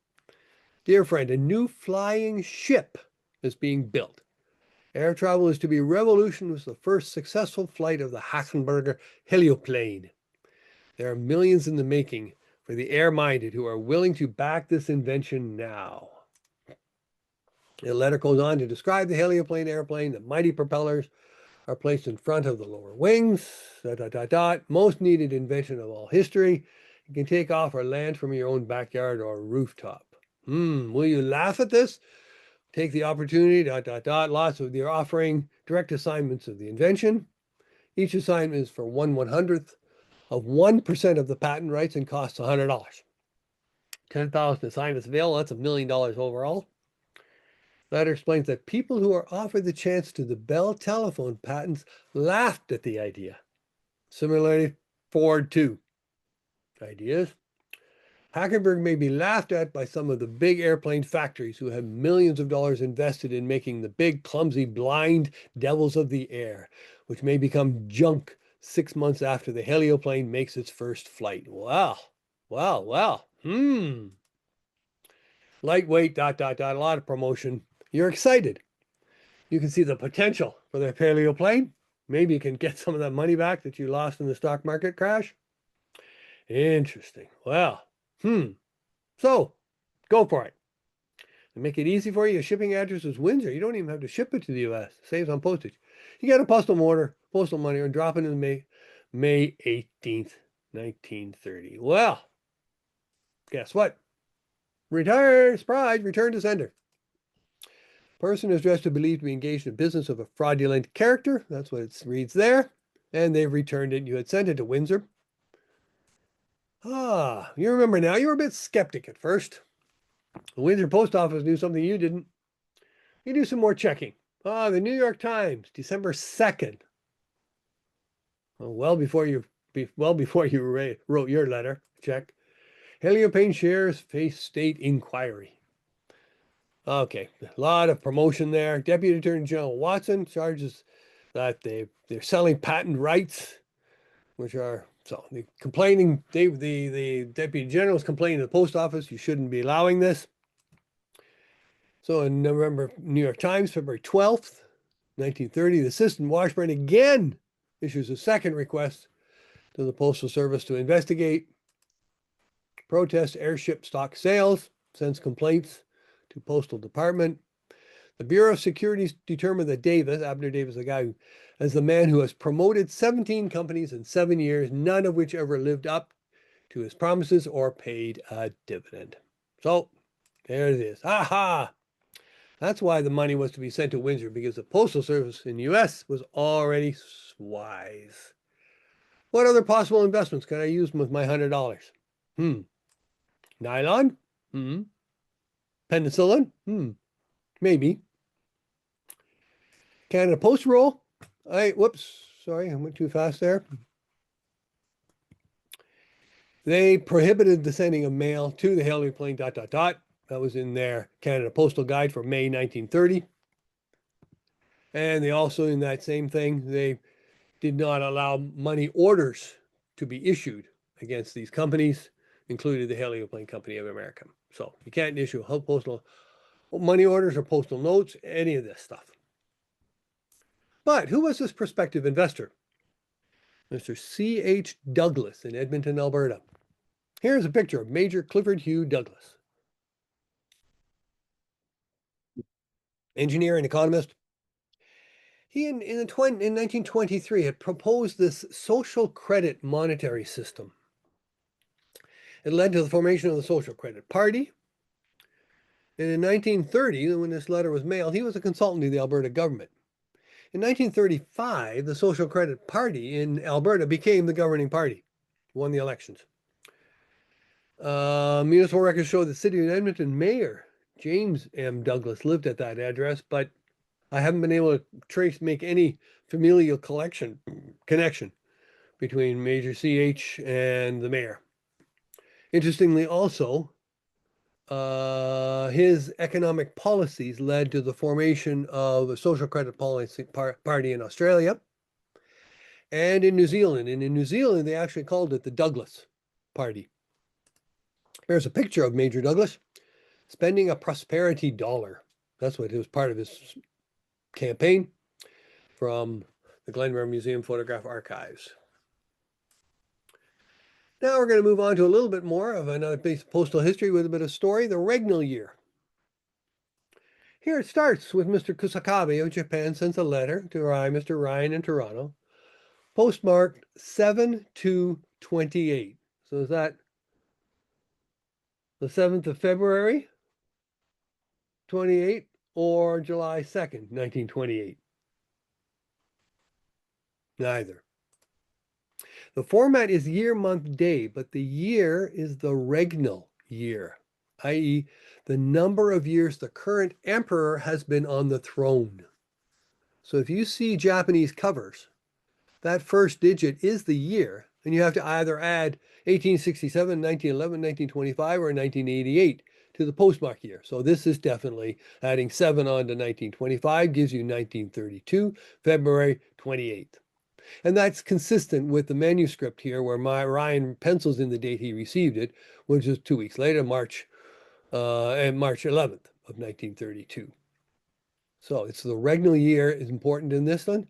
Dear friend, a new flying ship is being built. Air travel is to be a revolution with the first successful flight of the Hackenberger Helioplane. There are millions in the making for the air-minded who are willing to back this invention now. The letter goes on to describe the Helioplane airplane. The mighty propellers are placed in front of the lower wings. ... Most needed invention of all history. You can take off or land from your own backyard or rooftop. Will you laugh at this? Take the opportunity, ... Lots of they're offering direct assignments of the invention. Each assignment is for 1/100th of 1% of the patent rights and costs $100. 10,000 assignments available. That's $1 million overall. Letter explains that people who are offered the chance to the Bell telephone patents laughed at the idea. Similarly, Ford too. Ideas. Hackenberg may be laughed at by some of the big airplane factories who have millions of dollars invested in making the big, clumsy, blind devils of the air, which may become junk 6 months after the helioplane makes its first flight. Well. Lightweight, ... A lot of promotion. You're excited. You can see the potential for the helioplane. Maybe you can get some of that money back that you lost in the stock market crash. Interesting. Well, so go for it. To make it easy for you, your shipping address is Windsor. You don't even have to ship it to the U.S. Saves on postage. You get a postal money, and drop it in May 18th, 1930. Well, guess what? Return to sender. Person is dressed to believe to be engaged in business of a fraudulent character. That's what it reads there. And they've returned it. You had sent it to Windsor. You remember now. You were a bit skeptic at first. The Windsor Post Office knew something you didn't. You do some more checking. The New York Times, December 2nd. Well before you wrote your letter. Check. Helioplane shares face state inquiry. Okay, a lot of promotion there. Deputy Attorney General Watson charges that they're selling patent rights, which are the Deputy General is complaining to the post office, you shouldn't be allowing this. So in November, New York Times, February 12th, 1930, the Assistant Washburn again issues a second request to the Postal Service to investigate, protest airship stock sales, sends complaints to Postal Department. The Bureau of Securities determined that Abner Davis, the guy as the man who has promoted 17 companies in 7 years, none of which ever lived up to his promises or paid a dividend. So there it is. Aha! That's why the money was to be sent to Windsor, because the Postal Service in the U.S. was already wise. What other possible investments can I use with my $100? Nylon? Penicillin? Maybe. Canada Post roll? Whoops, sorry, I went too fast there. They prohibited the sending of mail to the helioplane, ... That was in their Canada Postal Guide for May 1930. And they also, in that same thing, they did not allow money orders to be issued against these companies, including the Helioplane Company of America. So you can't issue postal money orders or postal notes, any of this stuff. But who was this prospective investor? Mr. C.H. Douglas in Edmonton, Alberta. Here's a picture of Major Clifford Hugh Douglas. Engineer and economist. He, in 1923, had proposed this social credit monetary system. It led to the formation of the Social Credit Party. And in 1930, when this letter was mailed, he was a consultant to the Alberta government. In 1935, the Social Credit Party in Alberta became the governing party, won the elections. Municipal records show the City of Edmonton Mayor James M. Douglas lived at that address, but I haven't been able to make any familial connection between Major CH and the mayor. Interestingly, also, his economic policies led to the formation of a social credit policy party in Australia and in New Zealand. And in New Zealand, they actually called it the Douglas Party. Here's a picture of Major Douglas spending a prosperity dollar. That's what it was part of his campaign from the Glenmore Museum Photograph Archives. Now we're going to move on to a little bit more of another piece of postal history with a bit of story, the regnal year. Here it starts with Mr. Kusakabe of Japan sends a letter to Mr. Ryan in Toronto, postmarked 7/2/28. So is that the 7th of February, 28, or July 2nd, 1928? Neither. The format is year, month, day, but the year is the regnal year, i.e., the number of years the current emperor has been on the throne. So if you see Japanese covers, that first digit is the year, and you have to either add 1867, 1911, 1925, or 1988 to the postmark year. So this is definitely adding 7 on to 1925 gives you 1932, February 28th. And that's consistent with the manuscript here where Ryan pencils in the date he received it, which is 2 weeks later, March 11th of 1932. So it's the regnal year is important in this one.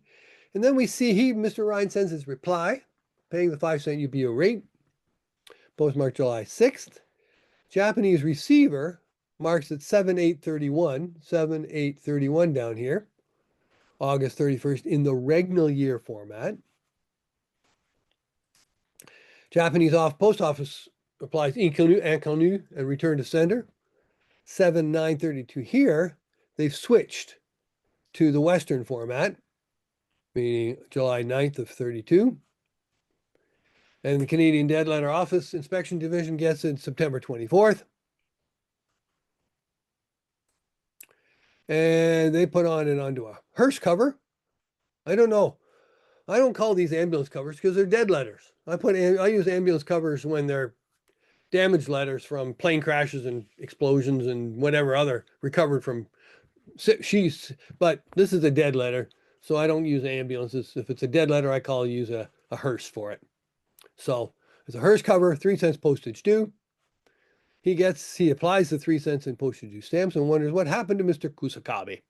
And then we see Mr. Ryan sends his reply, paying the 5-cent UBO rate, postmarked July 6th. Japanese receiver marks it 7/8/31, 7/8/31 down here, August 31st in the regnal year format. Japanese post office replies inconnu and return to sender. 7/9/32 here, they've switched to the Western format, meaning July 9th of 32. And the Canadian Dead Letter Office Inspection Division gets it September 24th. And they put it onto a hearse cover. I don't know. I don't call these ambulance covers because they're dead letters. I use ambulance covers when they're damaged letters from plane crashes and explosions and whatever other recovered from sheaths. But this is a dead letter, so I don't use ambulances. If it's a dead letter, I use a hearse for it. So it's a hearse cover, 3 cents postage due. He applies the 3 cents in postage due stamps and wonders what happened to Mr. Kusakabe.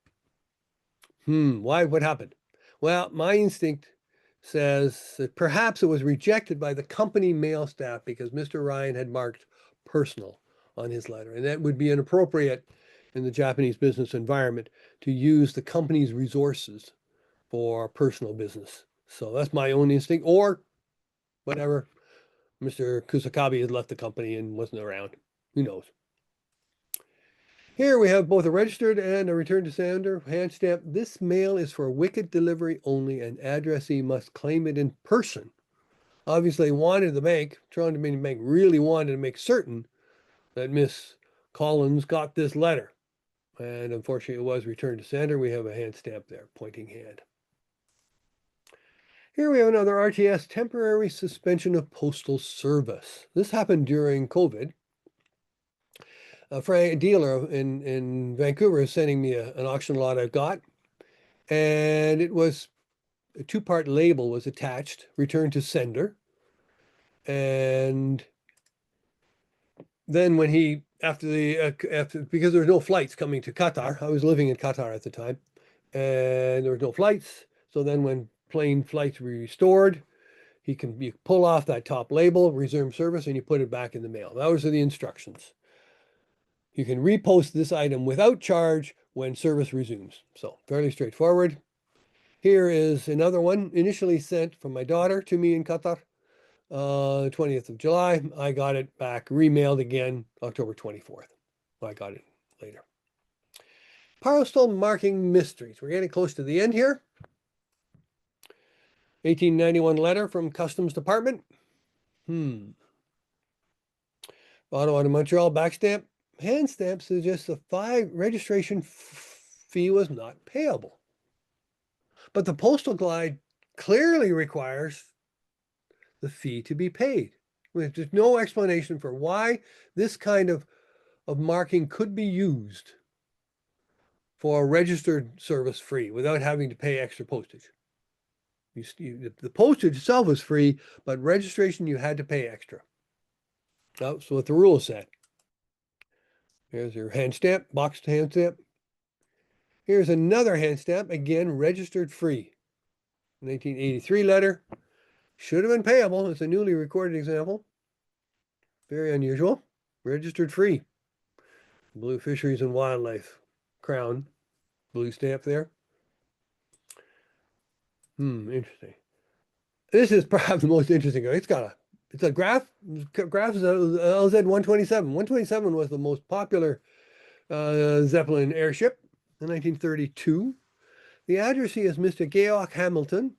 Why? What happened? Well, my instinct says that perhaps it was rejected by the company mail staff because Mr. Ryan had marked personal on his letter. And that would be inappropriate in the Japanese business environment to use the company's resources for personal business. So that's my own instinct, or whatever. Mr. Kusakabe had left the company and wasn't around. Who knows? Here we have both a registered and a return to sender hand stamp. This mail is for wicket delivery only, and addressee must claim it in person. Obviously, the bank really wanted to make certain that Miss Collins got this letter. And unfortunately, it was returned to sender. We have a hand stamp there, pointing hand. Here we have another RTS, temporary suspension of postal service. This happened during COVID. A dealer in Vancouver is sending me an auction lot I've got, and it was a 2-part label was attached, returned to sender, and then when because there were no flights coming to Qatar, I was living in Qatar at the time, and there were no flights, so then when plane flights were restored, you pull off that top label, resume service, and you put it back in the mail. Those are the instructions. You can repost this item without charge when service resumes. So fairly straightforward. Here is another one initially sent from my daughter to me in Qatar, 20th of July. I got it back, remailed again, October 24th. I got it later. Postal marking mysteries. We're getting close to the end here. 1891 letter from Customs Department. Ottawa to Montreal backstamp. Hand stamp suggests the registration fee was not payable. But the postal guide clearly requires the fee to be paid. There's no explanation for why this kind of marking could be used for a registered service free without having to pay extra postage. The postage itself was free, but registration you had to pay extra. That's what the rule said. Here's your hand stamp, boxed hand stamp. Here's another hand stamp, again registered free. 1983 letter. Should have been payable. It's a newly recorded example. Very unusual. Registered free. Blue Fisheries and Wildlife crown. Blue stamp there. Interesting. This is perhaps the most interesting. It's a graph. Graph is LZ 127. 127 was the most popular Zeppelin airship in 1932. The addressee is Mr. Georg Hamilton,